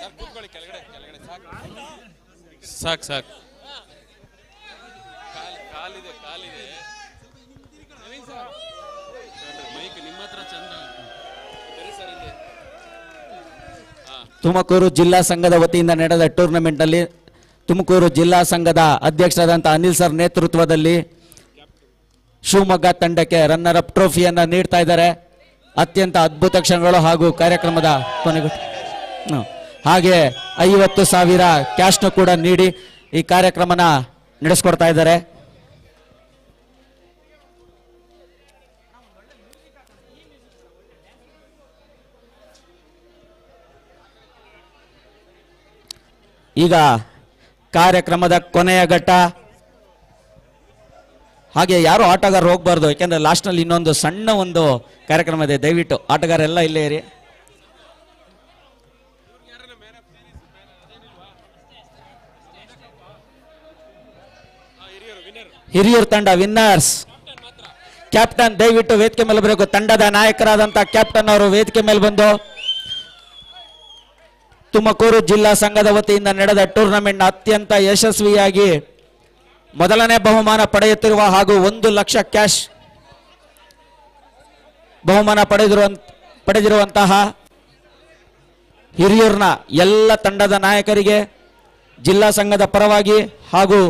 ಸರ್ ಕೂತ್ಕೊಳ್ಳಿ, ಕೆಳಗಡೆ ಕೆಳಗಡೆ ಸಾಕು ಸಾಕು. ಕಾಲಿದೆ ಕಾಲಿದೆ. ಮೈಕ್ ನಿಮ್ಮ ಹತ್ರ ಚಂದ. ತುಮಕೂರು ಜಿಲ್ಲಾ ಸಂಘದ ವತಿಯಿಂದ ನಡೆದ ಟೂರ್ನಮೆಂಟ್ನಲ್ಲಿ ತುಮಕೂರು ಜಿಲ್ಲಾ ಸಂಘದ ಅಧ್ಯಕ್ಷರಾದಂಥ ಅನಿಲ್ ಸರ್ ನೇತೃತ್ವದಲ್ಲಿ ಶಿವಮೊಗ್ಗ ತಂಡಕ್ಕೆ ರನ್ನರ್ ಅಪ್ ಟ್ರೋಫಿಯನ್ನು ನೀಡ್ತಾ ಇದ್ದಾರೆ. ಅತ್ಯಂತ ಅದ್ಭುತ ಕ್ಷಣಗಳು ಹಾಗೂ ಕಾರ್ಯಕ್ರಮದ ಕೊನೆಗೂ ಹಾಗೆ 50,000 ಕ್ಯಾಶ್ನು ಕೂಡ ನೀಡಿ ಈ ಕಾರ್ಯಕ್ರಮನ ನಡೆಸ್ಕೊಡ್ತಾ ಇದ್ದಾರೆ. ಈಗ ಕಾರ್ಯಕ್ರಮದ ಕೊನೆಯ ಘಟ್ಟ. ಹಾಗೆ ಯಾರು ಆಟಗಾರರು ಹೋಗ್ಬಾರ್ದು, ಯಾಕೆಂದ್ರೆ ಲಾಸ್ಟ್ನಲ್ಲಿ ಇನ್ನೊಂದು ಸಣ್ಣ ಒಂದು ಕಾರ್ಯಕ್ರಮ ಇದೆ. ದಯವಿಟ್ಟು ಆಟಗಾರೆಲ್ಲ ಇಲ್ಲೇ ಇರಿ. ಹಿರಿಯೂರು ತಂಡ ವಿನ್ನರ್ಸ್. ಕ್ಯಾಪ್ಟನ್ ದಯವಿಟ್ಟು ವೇದಿಕೆ ಮೇಲೆ ಬರಬೇಕು. ತಂಡದ ನಾಯಕರಾದಂಥ ಕ್ಯಾಪ್ಟನ್ ಅವರು ವೇದಿಕೆ ಮೇಲೆ ಬಂದು ತುಮಕೂರು ಜಿಲ್ಲಾ ಸಂಘದ ವತಿಯಿಂದ ನಡೆದ ಟೂರ್ನಮೆಂಟ್ ಅತ್ಯಂತ ಯಶಸ್ವಿಯಾಗಿ ಮೊದಲನೇ ಬಹುಮಾನ ಪಡೆಯುತ್ತಿರುವ ಹಾಗೂ 1 ಲಕ್ಷ ಕ್ಯಾಶ್ ಬಹುಮಾನ ಪಡೆದಿರುವಂತಹ ಹಿರಿಯೂರಿನ ಎಲ್ಲ ತಂಡದ ನಾಯಕರಿಗೆ ಜಿಲ್ಲಾ ಸಂಘದ ಪರವಾಗಿ ಹಾಗೂ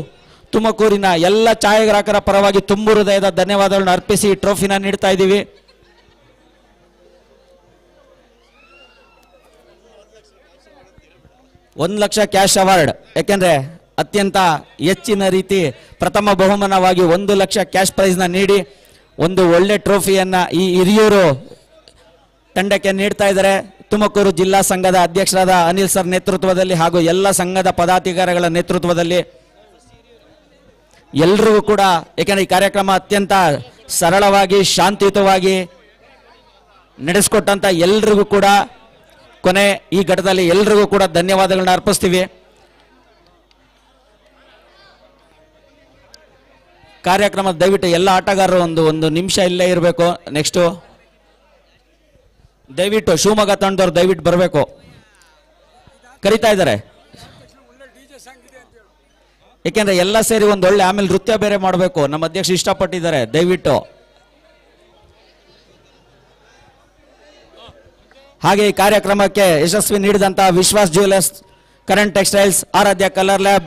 ತುಮಕೂರಿನ ಎಲ್ಲ ಛಾಯಾಗ್ರಾಹಕರ ಪರವಾಗಿ ತುಂಬು ಹೃದಯದ ಧನ್ಯವಾದಗಳನ್ನು ಅರ್ಪಿಸಿ ಟ್ರೋಫಿನ ನೀಡ್ತಾ ಇದ್ದೀವಿ. $1 ಲಕ್ಷ ಕ್ಯಾಶ್ ಅವಾರ್ಡ್. ಯಾಕೆಂದ್ರೆ ಅತ್ಯಂತ ಹೆಚ್ಚಿನ ರೀತಿ ಪ್ರಥಮ ಬಹುಮಾನವಾಗಿ 1 ಲಕ್ಷ ಕ್ಯಾಶ್ ಪ್ರೈಸ್ನ ನೀಡಿ ಒಂದು ಒಳ್ಳೆ ಟ್ರೋಫಿಯನ್ನ ಈ ಹಿರಿಯೂರು ತಂಡಕ್ಕೆ ನೀಡ್ತಾ ಇದ್ದಾರೆ. ತುಮಕೂರು ಜಿಲ್ಲಾ ಸಂಘದ ಅಧ್ಯಕ್ಷರಾದ ಅನಿಲ್ ಸರ್ ನೇತೃತ್ವದಲ್ಲಿ ಹಾಗೂ ಎಲ್ಲ ಸಂಘದ ಪದಾಧಿಕಾರಿಗಳ ನೇತೃತ್ವದಲ್ಲಿ ಎಲ್ರಿಗೂ ಕೂಡ, ಯಾಕೆಂದ್ರೆ ಈ ಕಾರ್ಯಕ್ರಮ ಅತ್ಯಂತ ಸರಳವಾಗಿ ಶಾಂತಿಯುತವಾಗಿ ನಡೆಸಿಕೊಟ್ಟಂತ ಎಲ್ರಿಗೂ ಕೂಡ ಕೊನೆ ಈ ಘಟ್ಟದಲ್ಲಿ ಎಲ್ರಿಗೂ ಕೂಡ ಧನ್ಯವಾದಗಳನ್ನ ಅರ್ಪಿಸ್ತೀವಿ. ಕಾರ್ಯಕ್ರಮ ದಯವಿಟ್ಟು ಎಲ್ಲ ಆಟಗಾರರು ಒಂದು ನಿಮಿಷ ಇಲ್ಲೇ ಇರಬೇಕು. ನೆಕ್ಸ್ಟು ದಯವಿಟ್ಟು ಶಿವಮೊಗ್ಗ ತಂಡದವ್ರು ದಯವಿಟ್ಟು ಬರಬೇಕು, ಕರಿತಾ ಇದ್ದಾರೆ. ಏಕೆಂದ್ರೆ ಎಲ್ಲ ಸೇರಿ ಒಂದೊಳ್ಳೆ ಆಮೇಲೆ ನೃತ್ಯ ಬೇರೆ ಮಾಡಬೇಕು. ನಮ್ಮ ಅಧ್ಯಕ್ಷ ಇಷ್ಟಪಟ್ಟಿದ್ದಾರೆ. ದಯವಿಟ್ಟು ಹಾಗೆ ಈ ಕಾರ್ಯಕ್ರಮಕ್ಕೆ ಯಶಸ್ವಿ ನೀಡಿದಂತಹ ವಿಶ್ವಾಸ್ ಜ್ಯುವೆಲರ್ಸ್, ಕರೆಂಟ್ ಟೆಕ್ಸ್ಟೈಲ್ಸ್, ಆರಾಧ್ಯ ಕಲರ್ ಲ್ಯಾಬ್,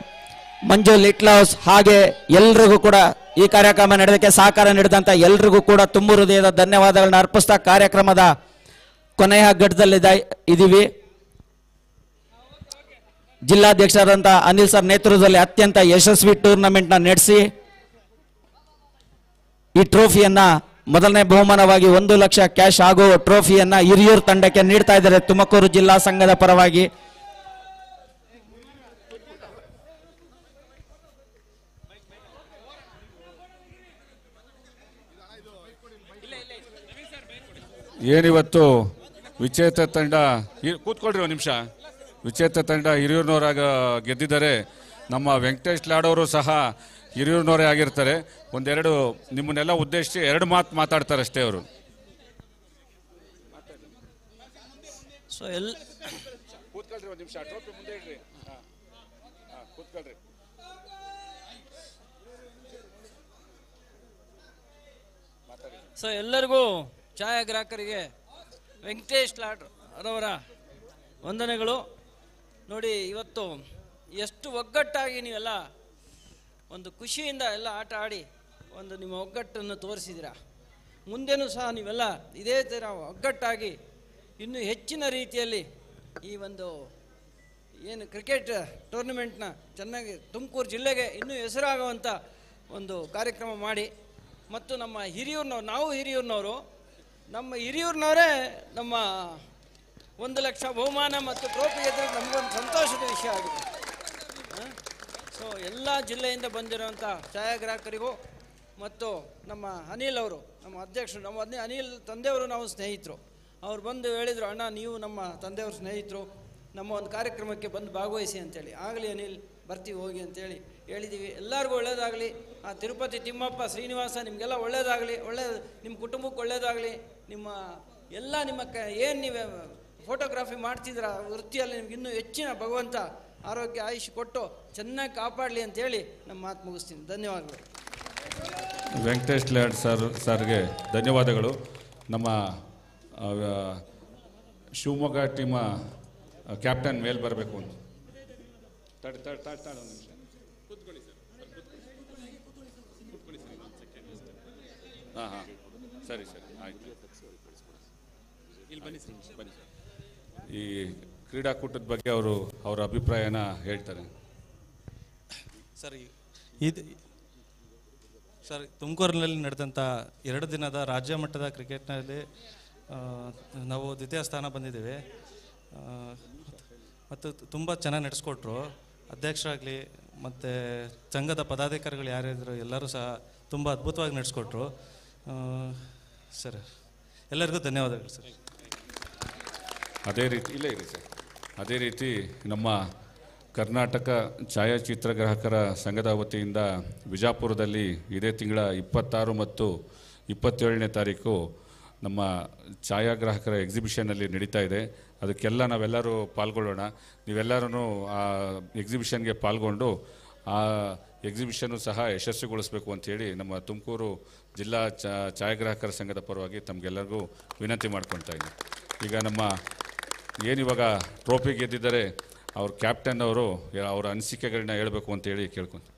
ಮಂಜು ಲಿಟ್ಲ್ ಹೌಸ್ ಹಾಗೆ ಎಲ್ರಿಗೂ ಕೂಡ ಈ ಕಾರ್ಯಕ್ರಮ ನಡೆದಕ್ಕೆ ಸಹಕಾರ ನೀಡಿದಂತ ಎಲ್ರಿಗೂ ಕೂಡ ತುಂಬು ಹೃದಯದ ಧನ್ಯವಾದಗಳನ್ನ ಅರ್ಪಿಸ್ತಾ ಕಾರ್ಯಕ್ರಮದ ಕೊನೆಯ ಘಟ್ಟದಲ್ಲಿ ಇದೀವಿ. ಜಿಲ್ಲಾಧ್ಯಕ್ಷರಾದಂಥ ಅನಿಲ್ ಸರ್ ನೇತೃತ್ವದಲ್ಲಿ ಅತ್ಯಂತ ಯಶಸ್ವಿ ಟೂರ್ನಮೆಂಟ್ನ ನಡೆಸಿ ಈ ಟ್ರೋಫಿಯನ್ನ ಮೊದಲನೇ ಬಹುಮಾನವಾಗಿ 1 ಲಕ್ಷ ಕ್ಯಾಶ್ ಹಾಗೂ ಟ್ರೋಫಿಯನ್ನ ಹಿರಿಯೂರು ತಂಡಕ್ಕೆ ನೀಡ್ತಾ ಇದ್ದಾರೆ ತುಮಕೂರು ಜಿಲ್ಲಾ ಸಂಘದ ಪರವಾಗಿ. ಏನಿವತ್ತು ವಿಜೇತ ತಂಡ ಕೂತ್ಕೊಳ್ರಿ ಒಂದು ನಿಮಿಷ. ವಿಜೇತ ತಂಡ ಹಿರಿಯೂರಿನವರಾಗ ಗೆದ್ದಿದ್ದಾರೆ. ನಮ್ಮ ವೆಂಕಟೇಶ್ ಲಾಡವರು ಸಹ ಹಿರಿಯೂರಿನವರೇ ಆಗಿರ್ತಾರೆ. ಒಂದೆರಡು ನಿಮ್ಮನ್ನೆಲ್ಲ ಉದ್ದೇಶಿಸಿ 2 ಮಾತು ಮಾತಾಡ್ತಾರೆ ಅಷ್ಟೇ ಅವರು. ಸೊ ಕೂತ್ಕೊಳ್ರಿ ಒಂದು ನಿಮಿಷ, ಟ್ರೋಫಿ ಮುಂದೆ ಇಡ್ರಿ. ಕೂತ್ಕೊಳ್ರಿ. ಸೊ ಎಲ್ಲರಿಗೂ ಛಾಯಾಗ್ರಾಹಕರಿಗೆ ವೆಂಕಟೇಶ್ ಲಾಡ್ ಅವರ ವಂದನೆಗಳು. ನೋಡಿ, ಇವತ್ತು ಎಷ್ಟು ಒಗ್ಗಟ್ಟಾಗಿ ನೀವೆಲ್ಲ ಒಂದು ಖುಷಿಯಿಂದ ಎಲ್ಲ ಆಟ ಆಡಿ ಒಂದು ನಿಮ್ಮ ಒಗ್ಗಟ್ಟನ್ನು ತೋರಿಸಿದ್ದೀರಾ. ಮುಂದೆನೂ ಸಹ ನೀವೆಲ್ಲ ಇದೇ ಥರ ಒಗ್ಗಟ್ಟಾಗಿ ಇನ್ನೂ ಹೆಚ್ಚಿನ ರೀತಿಯಲ್ಲಿ ಈ ಒಂದು ಏನು ಕ್ರಿಕೆಟ್ ಟೂರ್ನಮೆಂಟ್ನ ಚೆನ್ನಾಗಿ ತುಮಕೂರು ಜಿಲ್ಲೆಗೆ ಇನ್ನೂ ಹೆಸರಾಗುವಂಥ ಒಂದು ಕಾರ್ಯಕ್ರಮ ಮಾಡಿ, ಮತ್ತು ನಮ್ಮ ಹಿರಿಯೂರಿನವ್ರು, ನಾವು ಹಿರಿಯೂರಿನವರು, ನಮ್ಮ ಹಿರಿಯೂರಿನವರೇ ನಮ್ಮ 1 ಲಕ್ಷ ಬಹುಮಾನ ಮತ್ತು ಟ್ರೋಫಿ ಗೆದ್ದರೆ ನಮಗೊಂದು ಸಂತೋಷದ ವಿಷಯ ಆಗಿದೆ. ಸೊ ಎಲ್ಲ ಜಿಲ್ಲೆಯಿಂದ ಬಂದಿರೋಂಥ ಛಾಯಾಗ್ರಾಹಕರಿಗೂ ಮತ್ತು ನಮ್ಮ ಅನಿಲ್ ಅವರು, ನಮ್ಮ ಅಧ್ಯಕ್ಷರು, ನಮ್ಮ ಅನಿಲ್ ತಂದೆಯವರು, ನಾವು ಸ್ನೇಹಿತರು. ಅವ್ರು ಬಂದು ಹೇಳಿದರು, ಅಣ್ಣ ನೀವು ನಮ್ಮ ತಂದೆಯವ್ರ ಸ್ನೇಹಿತರು, ನಮ್ಮ ಒಂದು ಕಾರ್ಯಕ್ರಮಕ್ಕೆ ಬಂದು ಭಾಗವಹಿಸಿ ಅಂತೇಳಿ. ಆಗಲಿ ಅನಿಲ್, ಬರ್ತೀವಿ ಹೋಗಿ ಅಂತೇಳಿ ಹೇಳಿದ್ದೀವಿ. ಎಲ್ಲರಿಗೂ ಒಳ್ಳೇದಾಗಲಿ. ಆ ತಿರುಪತಿ ತಿಮ್ಮಪ್ಪ ಶ್ರೀನಿವಾಸ ನಿಮಗೆಲ್ಲ ಒಳ್ಳೇದಾಗಲಿ, ನಿಮ್ಮ ಕುಟುಂಬಕ್ಕೆ ಒಳ್ಳೇದಾಗಲಿ. ನಿಮ್ಮ ಎಲ್ಲ ಏನು ನೀವು ಫೋಟೋಗ್ರಾಫಿ ಮಾಡ್ತಿದ್ರ ವೃತ್ತಿಯಲ್ಲಿ ನಿಮ್ಗೆ ಇನ್ನೂ ಹೆಚ್ಚಿನ ಭಗವಂತ ಆರೋಗ್ಯ ಆಯುಷ್ ಕೊಟ್ಟು ಚೆನ್ನಾಗಿ ಕಾಪಾಡಲಿ ಅಂತೇಳಿ ನಮ್ಮ ಮಾತು ಮುಗಿಸ್ತೀನಿ. ಧನ್ಯವಾದಗಳು. ವೆಂಕಟೇಶ್ ಲಾಡ್ ಸರ್ಗೆ ಧನ್ಯವಾದಗಳು. ನಮ್ಮ ಶಿವಮೊಗ್ಗ ಟೀಮ ಕ್ಯಾಪ್ಟನ್ ಮೇಲೆ ಬರಬೇಕು ಅಂತ. ಒಂದು ನಿಮಿಷ ಹಾಂ ಸರಿ ಆಯ್ತು. ಬನ್ನಿ. ಈ ಕ್ರೀಡಾಕೂಟದ ಬಗ್ಗೆ ಅವರ ಅಭಿಪ್ರಾಯನ ಹೇಳ್ತಾರೆ. ಸರ್, ತುಮಕೂರಿನಲ್ಲಿ ನಡೆದಂಥ 2 ದಿನದ ರಾಜ್ಯ ಮಟ್ಟದ ಕ್ರಿಕೆಟ್ನಲ್ಲಿ ನಾವು ದ್ವಿತೀಯ ಸ್ಥಾನ ಬಂದಿದ್ದೇವೆ. ಮತ್ತು ತುಂಬ ಚೆನ್ನಾಗಿ ನಡೆಸ್ಕೊಟ್ರು. ಅಧ್ಯಕ್ಷರಾಗಲಿ ಮತ್ತು ಸಂಘದ ಪದಾಧಿಕಾರಿಗಳು ಯಾರಿದ್ರು ಎಲ್ಲರೂ ಸಹ ತುಂಬ ಅದ್ಭುತವಾಗಿ ನಡೆಸ್ಕೊಟ್ರು. ಸರ್, ಎಲ್ಲರಿಗೂ ಧನ್ಯವಾದಗಳು ಸರ್. ಅದೇ ರೀತಿ ನಮ್ಮ ಕರ್ನಾಟಕ ಛಾಯಾಚಿತ್ರಗ್ರಾಹಕರ ಸಂಘದ ವತಿಯಿಂದ ವಿಜಾಪುರದಲ್ಲಿ ಇದೇ ತಿಂಗಳ 26 ಮತ್ತು 27ನೇ ತಾರೀಕು ನಮ್ಮ ಛಾಯಾಗ್ರಾಹಕರ ಎಕ್ಸಿಬಿಷನಲ್ಲಿ ನಡೀತಾ ಇದೆ. ಅದಕ್ಕೆಲ್ಲ ನಾವೆಲ್ಲರೂ ಪಾಲ್ಗೊಳ್ಳೋಣ. ನೀವೆಲ್ಲರೂ ಆ ಎಕ್ಸಿಬಿಷನ್ಗೆ ಪಾಲ್ಗೊಂಡು ಆ ಎಕ್ಸಿಬಿಷನ್ನು ಸಹ ಯಶಸ್ವಿಗೊಳಿಸಬೇಕು ಅಂಥೇಳಿ ನಮ್ಮ ತುಮಕೂರು ಜಿಲ್ಲಾ ಛಾಯಾಗ್ರಾಹಕರ ಸಂಘದ ಪರವಾಗಿ ತಮಗೆಲ್ಲರಿಗೂ ವಿನಂತಿ ಮಾಡ್ಕೊಳ್ತಾ ಇದ್ದೀನಿ. ಈಗ ನಮ್ಮ ಏನಿವಾಗ ಟ್ರೋಫಿ ಗೆದ್ದಿದ್ದಾರೆ ಅವ್ರ ಕ್ಯಾಪ್ಟನ್ ಅವರು ಅವರ ಅನಿಸಿಕೆಗಳನ್ನ ಹೇಳಬೇಕು ಅಂತೇಳಿ ಕೇಳ್ಕೊಂಡು.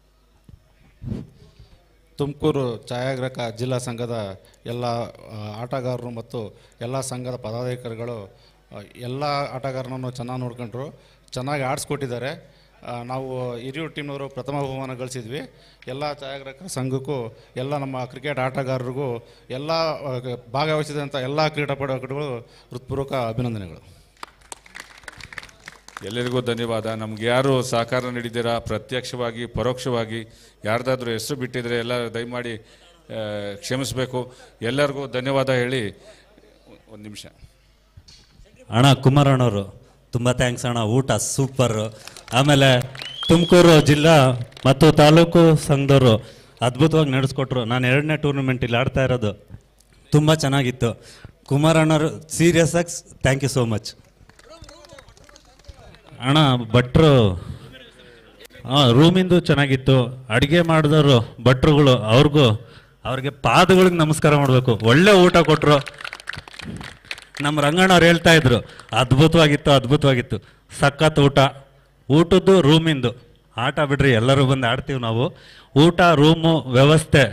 ತುಮಕೂರು ಛಾಯಾಗ್ರಾಹಕ ಜಿಲ್ಲಾ ಸಂಘದ ಎಲ್ಲ ಆಟಗಾರರು ಮತ್ತು ಎಲ್ಲ ಸಂಘದ ಪದಾಧಿಕಾರಿಗಳು ಎಲ್ಲ ಆಟಗಾರನನ್ನು ಚೆನ್ನಾಗಿ ನೋಡ್ಕೊಂಡ್ರು, ಚೆನ್ನಾಗಿ ಆಡಿಸ್ಕೊಟ್ಟಿದ್ದಾರೆ. ನಾವು ಹಿರಿಯೂರು ಟೀಮ್ನವರು ಪ್ರಥಮ ಬಹುಮಾನ ಗಳಿಸಿದ್ವಿ. ಎಲ್ಲ ಛಾಯಾಗ್ರಾಹಕರ ಸಂಘಕ್ಕೂ ಎಲ್ಲ ನಮ್ಮ ಕ್ರಿಕೆಟ್ ಆಟಗಾರರಿಗೂ ಎಲ್ಲ ಭಾಗವಹಿಸಿದಂಥ ಎಲ್ಲ ಕ್ರೀಡಾಪಟುಗಳು ಹೃತ್ಪೂರ್ವಕ ಅಭಿನಂದನೆಗಳು. ಎಲ್ಲರಿಗೂ ಧನ್ಯವಾದ. ನಮ್ಗೆ ಯಾರು ಸಹಕಾರ ನೀಡಿದ್ದೀರಾ, ಪ್ರತ್ಯಕ್ಷವಾಗಿ ಪರೋಕ್ಷವಾಗಿ ಯಾರ್ದಾದ್ರೂ ಹೆಸರು ಬಿಟ್ಟಿದ್ರೆ ಎಲ್ಲ ದಯಮಾಡಿ ಕ್ಷಮಿಸಬೇಕು. ಎಲ್ಲರಿಗೂ ಧನ್ಯವಾದ ಹೇಳಿ ಒಂದು ನಿಮಿಷ. ಅಣ್ಣ ಕುಮಾರಣ್ಣವರು ತುಂಬ ಥ್ಯಾಂಕ್ಸ್ ಅಣ್ಣ, ಊಟ ಸೂಪರು. ಆಮೇಲೆ ತುಮಕೂರು ಜಿಲ್ಲಾ ಮತ್ತು ತಾಲೂಕು ಸಂಘದವರು ಅದ್ಭುತವಾಗಿ ನಡೆಸ್ಕೊಟ್ರು. ನಾನು 2ನೇ ಟೂರ್ನಮೆಂಟ್ ಇಲ್ಲಿ ಆಡ್ತಾ ಇರೋದು, ತುಂಬ ಚೆನ್ನಾಗಿತ್ತು. ಕುಮಾರಣ್ಣವರು ಸೀರಿಯಸ್ ಆಗಿ ಥ್ಯಾಂಕ್ ಯು ಸೋ ಮಚ್ ಅಣ್ಣ. ಭಟ್ರು ರೂಮಿಂದು ಚೆನ್ನಾಗಿತ್ತು. ಅಡುಗೆ ಮಾಡಿದವರು ಭಟ್ರುಗಳು, ಅವ್ರಿಗೆ ಪಾದಗಳಿಗೆ ನಮಸ್ಕಾರ ಮಾಡಬೇಕು. ಒಳ್ಳೆ ಊಟ ಕೊಟ್ಟರು. ನಮ್ಮ ರಂಗಣ್ಣವ್ರು ಹೇಳ್ತಾ ಇದ್ರು, ಅದ್ಭುತವಾಗಿತ್ತು. ಸಖತ್ ಊಟದ್ದು ರೂಮಿಂದು ಆಟ ಬಿಡ್ರಿ, ಎಲ್ಲರೂ ಬಂದು ಆಡ್ತೀವಿ ನಾವು. ಊಟ ರೂಮು ವ್ಯವಸ್ಥೆ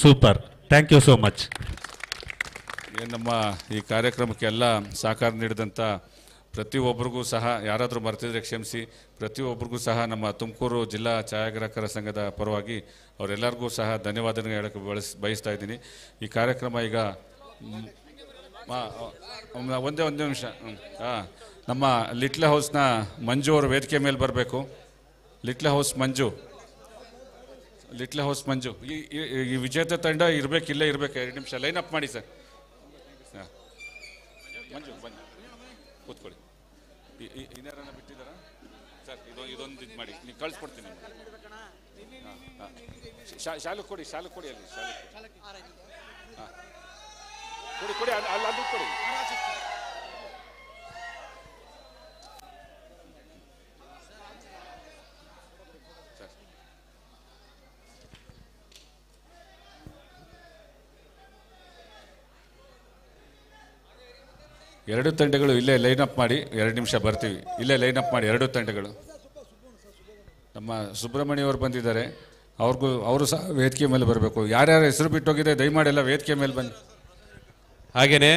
super. Thank you so much. ನಮ್ಮ ಈ ಕಾರ್ಯಕ್ರಮಕ್ಕೆಲ್ಲ ಸಹಕಾರ ನೀಡಿದಂಥ ಪ್ರತಿಯೊಬ್ಬರಿಗೂ ಸಹ, ಯಾರಾದರೂ ಮರ್ತಿದ್ರೆ ಕ್ಷಮಿಸಿ, ಪ್ರತಿಯೊಬ್ಬರಿಗೂ ಸಹ ನಮ್ಮ ತುಮಕೂರು ಜಿಲ್ಲಾ ಛಾಯಾಗ್ರಾಹಕರ ಸಂಘದ ಪರವಾಗಿ ಅವರೆಲ್ಲರಿಗೂ ಸಹ ಧನ್ಯವಾದ ಹೇಳಕ್ಕೆ ಬಯಸ್ತಾ ಇದ್ದೀನಿ. ಈ ಕಾರ್ಯಕ್ರಮ ಈಗ ಒಂದೇ ನಿಮಿಷ. ನಮ್ಮ ಲಿಟ್ಲ್ ಹೌಸ್ನ ಮಂಜು ಅವರು ವೇದಿಕೆ ಮೇಲೆ ಬರಬೇಕು. ಲಿಟ್ಲ್ ಹೌಸ್ ಮಂಜು, ಈ ವಿಜೇತ ತಂಡ ಇಲ್ಲೇ ಇರಬೇಕು. 2 ನಿಮಿಷ ಲೈನ್ ಅಪ್ ಮಾಡಿ ಸರ್. ಮಂಜು ಬನ್ನಿ ಕೂತ್ಕೊಳ್ಳಿ. ಇನ್ಯಾರನ್ನ ಬಿಟ್ಟಿದ್ದಾರಾ ಸರ್? ಇದೊಂದು ಇದು ಮಾಡಿ, ನೀವು ಕಳಿಸ್ಕೊಡ್ತೀನಿ. ಹಾಂ ಶಾಲು ಕೊಡಿ ಅಲ್ಲಿ ಹಾಂ ಕೊಡಿ ಅಲ್ಲಿ ಅದು ಕೊಡಿ. ಎರಡು ತಂಡಗಳು ಇಲ್ಲೇ ಲೈನಪ್ ಮಾಡಿ, 2 ನಿಮಿಷ ಬರ್ತೀವಿ. ಇಲ್ಲೇ ಲೈನಪ್ ಮಾಡಿ 2 ತಂಡಗಳು. ನಮ್ಮ ಸುಬ್ರಹ್ಮಣ್ಯವರು ಬಂದಿದ್ದಾರೆ, ಅವರು ಸಹ ವೇದಿಕೆ ಮೇಲೆ ಬರಬೇಕು. ಯಾರ್ಯಾರ ಹೆಸರು ಬಿಟ್ಟೋಗಿದೆ ದಯಮಾಡಿ ಎಲ್ಲ ವೇದಿಕೆ ಮೇಲೆ ಬನ್ನಿ. ಹಾಗೆಯೇ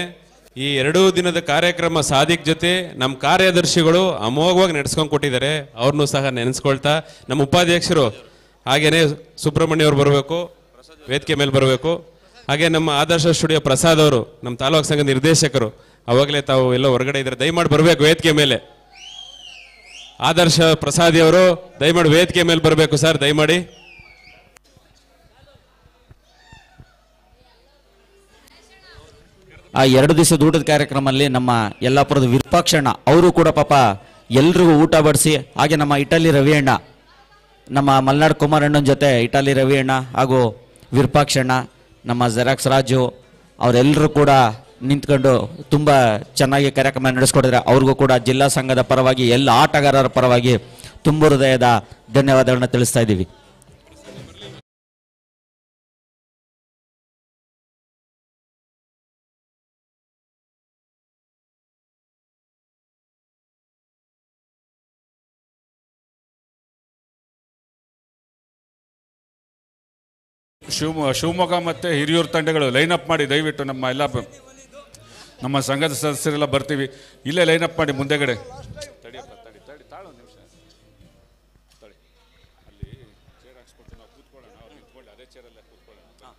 ಈ 2 ದಿನದ ಕಾರ್ಯಕ್ರಮ ಸಾದಿಕ್ ಜೊತೆ ನಮ್ಮ ಕಾರ್ಯದರ್ಶಿಗಳು ಅಮೋಘವಾಗಿ ನಡೆಸ್ಕೊಂಡು ಕೊಟ್ಟಿದ್ದಾರೆ, ಅವ್ರನ್ನೂ ಸಹ ನೆನೆಸ್ಕೊಳ್ತಾ ನಮ್ಮ ಉಪಾಧ್ಯಕ್ಷರು ಹಾಗೆಯೇ ಸುಬ್ರಹ್ಮಣ್ಯವ್ರು ಬರಬೇಕು, ವೇದಿಕೆ ಮೇಲೆ ಬರಬೇಕು. ಹಾಗೆ ನಮ್ಮ ಆದರ್ಶ ಸ್ಟುಡಿಯೋ ಪ್ರಸಾದ್ ಅವರು, ನಮ್ಮ ತಾಲೂಕು ಸಂಘದ ನಿರ್ದೇಶಕರು, ಅವಾಗಲೇ ತಾವು ಎಲ್ಲ ಹೊರಗಡೆ ಇದ್ದಾರೆ, ದಯಮಾಡಿ ಬರಬೇಕು ವೇದಿಕೆ ಮೇಲೆ. ಆದರ್ಶ ಪ್ರಸಾದಿ ಅವರು ದಯಮಾಡಿ ವೇದಿಕೆ ಮೇಲೆ ಬರಬೇಕು ಸರ್, ದಯಮಾಡಿ. ಆ 2 ದಿವಸದ ಊಟದ ಕಾರ್ಯಕ್ರಮದಲ್ಲಿ ನಮ್ಮ ಯಲ್ಲಾಪುರದ ವಿರೂಪಾಕ್ಷಣ್ಣ ಅವರು ಕೂಡ ಪಾಪ ಎಲ್ರಿಗೂ ಊಟ ಬಡಿಸಿ, ಹಾಗೆ ನಮ್ಮ ಇಟಲಿ ರವಿಯಣ್ಣ, ನಮ್ಮ ಮಲ್ನಾಡ್ ಕುಮಾರಣ್ಣನ ಜೊತೆ ಇಟಲಿ ರವಿಯಣ್ಣ ಹಾಗೂ ವಿರೂಪಾಕ್ಷಣ್ಣ, ನಮ್ಮ ಜೆರಾಕ್ಸ್ ರಾಜು ಅವರೆಲ್ಲರೂ ಕೂಡ ನಿಂತ್ಕೊಂಡು ತುಂಬ ಚೆನ್ನಾಗಿ ಕಾರ್ಯಕ್ರಮ ನಡೆಸ್ಕೊಟ್ಟಿದ್ದಾರೆ. ಅವ್ರಿಗೂ ಕೂಡ ಜಿಲ್ಲಾ ಸಂಘದ ಪರವಾಗಿ ಎಲ್ಲ ಆಟಗಾರರ ಪರವಾಗಿ ತುಂಬ ಹೃದಯದ ಧನ್ಯವಾದಗಳನ್ನ ತಿಳಿಸ್ತಾ ಇದ್ದೀವಿ. ಶಿವಮೊಗ್ಗ ಮತ್ತು ಹಿರಿಯೂರು ತಂಡಗಳು ಲೈನಪ್ ಮಾಡಿ ದಯವಿಟ್ಟು. ನಮ್ಮ ಸಂಘದ ಸದಸ್ಯರೆಲ್ಲ ಬರ್ತೀವಿ, ಇಲ್ಲೇ ಲೈನಪ್ ಮಾಡಿ ಮುಂದೆಗಡೆ. ತಾಳು ನಿಮಿಷ ತಡಿ, ಅಲ್ಲಿ ಚೇರ್ ಹಾಕ್ಸ್ಕೊಡ್ತೀನಿ, ನಾವು ಕೂತ್ಕೊಳ್ಳೋಣ, ಅವ್ರು ನಿಂತ್ಕೊಳ್ಳಿ, ಅದೇ ಚೇರಲ್ಲೇ ಕೂತ್ಕೊಳ್ಳೋಣ.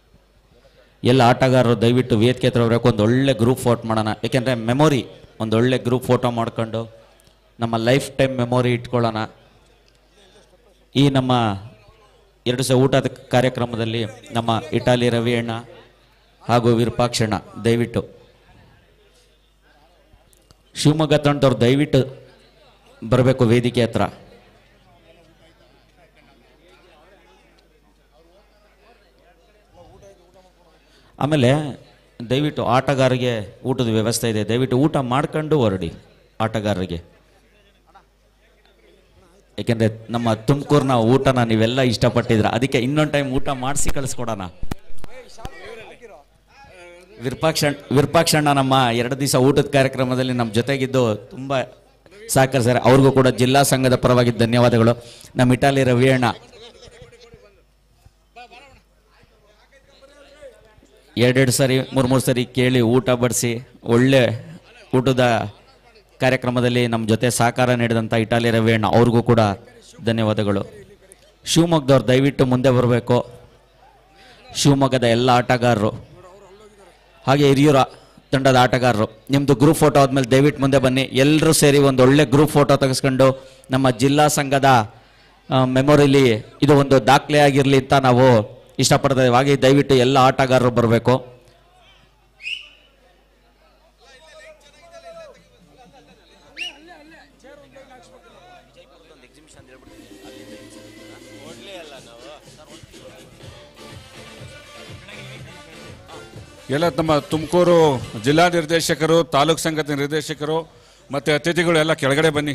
ಎಲ್ಲ ಆಟಗಾರರು ದಯವಿಟ್ಟು ವೇದಿಕೆ ಹತ್ರ ಬರಬೇಕು, ಒಂದು ಒಳ್ಳೆ ಗ್ರೂಪ್ ಫೋಟೋ ಮಾಡೋಣ. ಏಕೆಂದರೆ ಮೆಮೊರಿ, ಒಂದು ಒಳ್ಳೆ ಗ್ರೂಪ್ ಫೋಟೋ ಮಾಡ್ಕೊಂಡು ನಮ್ಮ ಲೈಫ್ ಟೈಮ್ ಮೆಮೊರಿ ಇಟ್ಕೊಳ್ಳೋಣ. ಈ ನಮ್ಮ 2 ದಿವಸ ಊಟದ ಕಾರ್ಯಕ್ರಮದಲ್ಲಿ ನಮ್ಮ ಇಟಾಲಿ ರವಿಯಣ್ಣ ಹಾಗೂ ವಿರೂಪಾಕ್ಷಣ್ಣ ದಯವಿಟ್ಟು, ಶಿವಮೊಗ್ಗ ತಂಡದವ್ರು ದಯವಿಟ್ಟು ಬರಬೇಕು ವೇದಿಕೆ ಹತ್ರ. ಆಮೇಲೆ ದಯವಿಟ್ಟು ಆಟಗಾರರಿಗೆ ಊಟದ ವ್ಯವಸ್ಥೆ ಇದೆ, ದಯವಿಟ್ಟು ಊಟ ಮಾಡ್ಕೊಂಡು ಹೊರಡಿ ಆಟಗಾರರಿಗೆ. ಏಕೆಂದರೆ ನಮ್ಮ ತುಮಕೂರಿನ ಊಟನ ನೀವೆಲ್ಲ ಇಷ್ಟಪಟ್ಟಿದ್ರ, ಅದಕ್ಕೆ ಇನ್ನೊಂದು ಟೈಮ್ ಊಟ ಮಾಡಿಸಿ ಕಳಿಸ್ಕೊಡೋಣ. ವಿರೂಪಾಕ್ಷಣ್ಣ ನಮ್ಮ 2 ದಿವಸ ಊಟದ ಕಾರ್ಯಕ್ರಮದಲ್ಲಿ ನಮ್ಮ ಜೊತೆಗಿದ್ದು ತುಂಬ ಸಹಕರಿಸ್ತಾರೆ, ಅವ್ರಿಗೂ ಕೂಡ ಜಿಲ್ಲಾ ಸಂಘದ ಪರವಾಗಿ ಧನ್ಯವಾದಗಳು. ನಮ್ಮ ಇಟಾಲಿ ರವಿಯಣ್ಣ 2 ಸರಿ 3 ಸರಿ ಕೇಳಿ ಊಟ ಬಡಿಸಿ ಒಳ್ಳೆ ಊಟದ ಕಾರ್ಯಕ್ರಮದಲ್ಲಿ ನಮ್ಮ ಜೊತೆ ಸಹಕಾರ ನೀಡಿದಂಥ ಇಟಾಲಿ ರವಿಯಣ್ಣ ಅವ್ರಿಗೂ ಕೂಡ ಧನ್ಯವಾದಗಳು. ಶಿವಮೊಗ್ಗದವ್ರು ದಯವಿಟ್ಟು ಮುಂದೆ ಬರಬೇಕು, ಶಿವಮೊಗ್ಗದ ಎಲ್ಲ ಆಟಗಾರರು ಹಾಗೆ ಹಿರಿಯೂರ ತಂಡದ ಆಟಗಾರರು. ನಿಮ್ಮದು ಗ್ರೂಪ್ ಫೋಟೋ ಆದಮೇಲೆ ದಯವಿಟ್ಟು ಮುಂದೆ ಬನ್ನಿ, ಎಲ್ಲರೂ ಸೇರಿ ಒಂದು ಒಳ್ಳೆ ಗ್ರೂಪ್ ಫೋಟೋ ತೆಗೆಸ್ಕೊಂಡು ನಮ್ಮ ಜಿಲ್ಲಾ ಸಂಘದ ಮೆಮೊರಿಲಿ ಇದು ಒಂದು ದಾಖಲೆ ಆಗಿರಲಿ ಅಂತ ನಾವು ಇಷ್ಟಪಡ್ತೇವೆ. ಹಾಗೆ ದಯವಿಟ್ಟು ಎಲ್ಲ ಆಟಗಾರರು ಬರಬೇಕು. ಎಲ್ಲ ನಮ್ಮ ತುಮಕೂರು ಜಿಲ್ಲಾ ನಿರ್ದೇಶಕರು, ತಾಲೂಕು ಸಂಘದ ನಿರ್ದೇಶಕರು ಮತ್ತು ಅತಿಥಿಗಳು ಎಲ್ಲ ಕೆಳಗಡೆ ಬನ್ನಿ.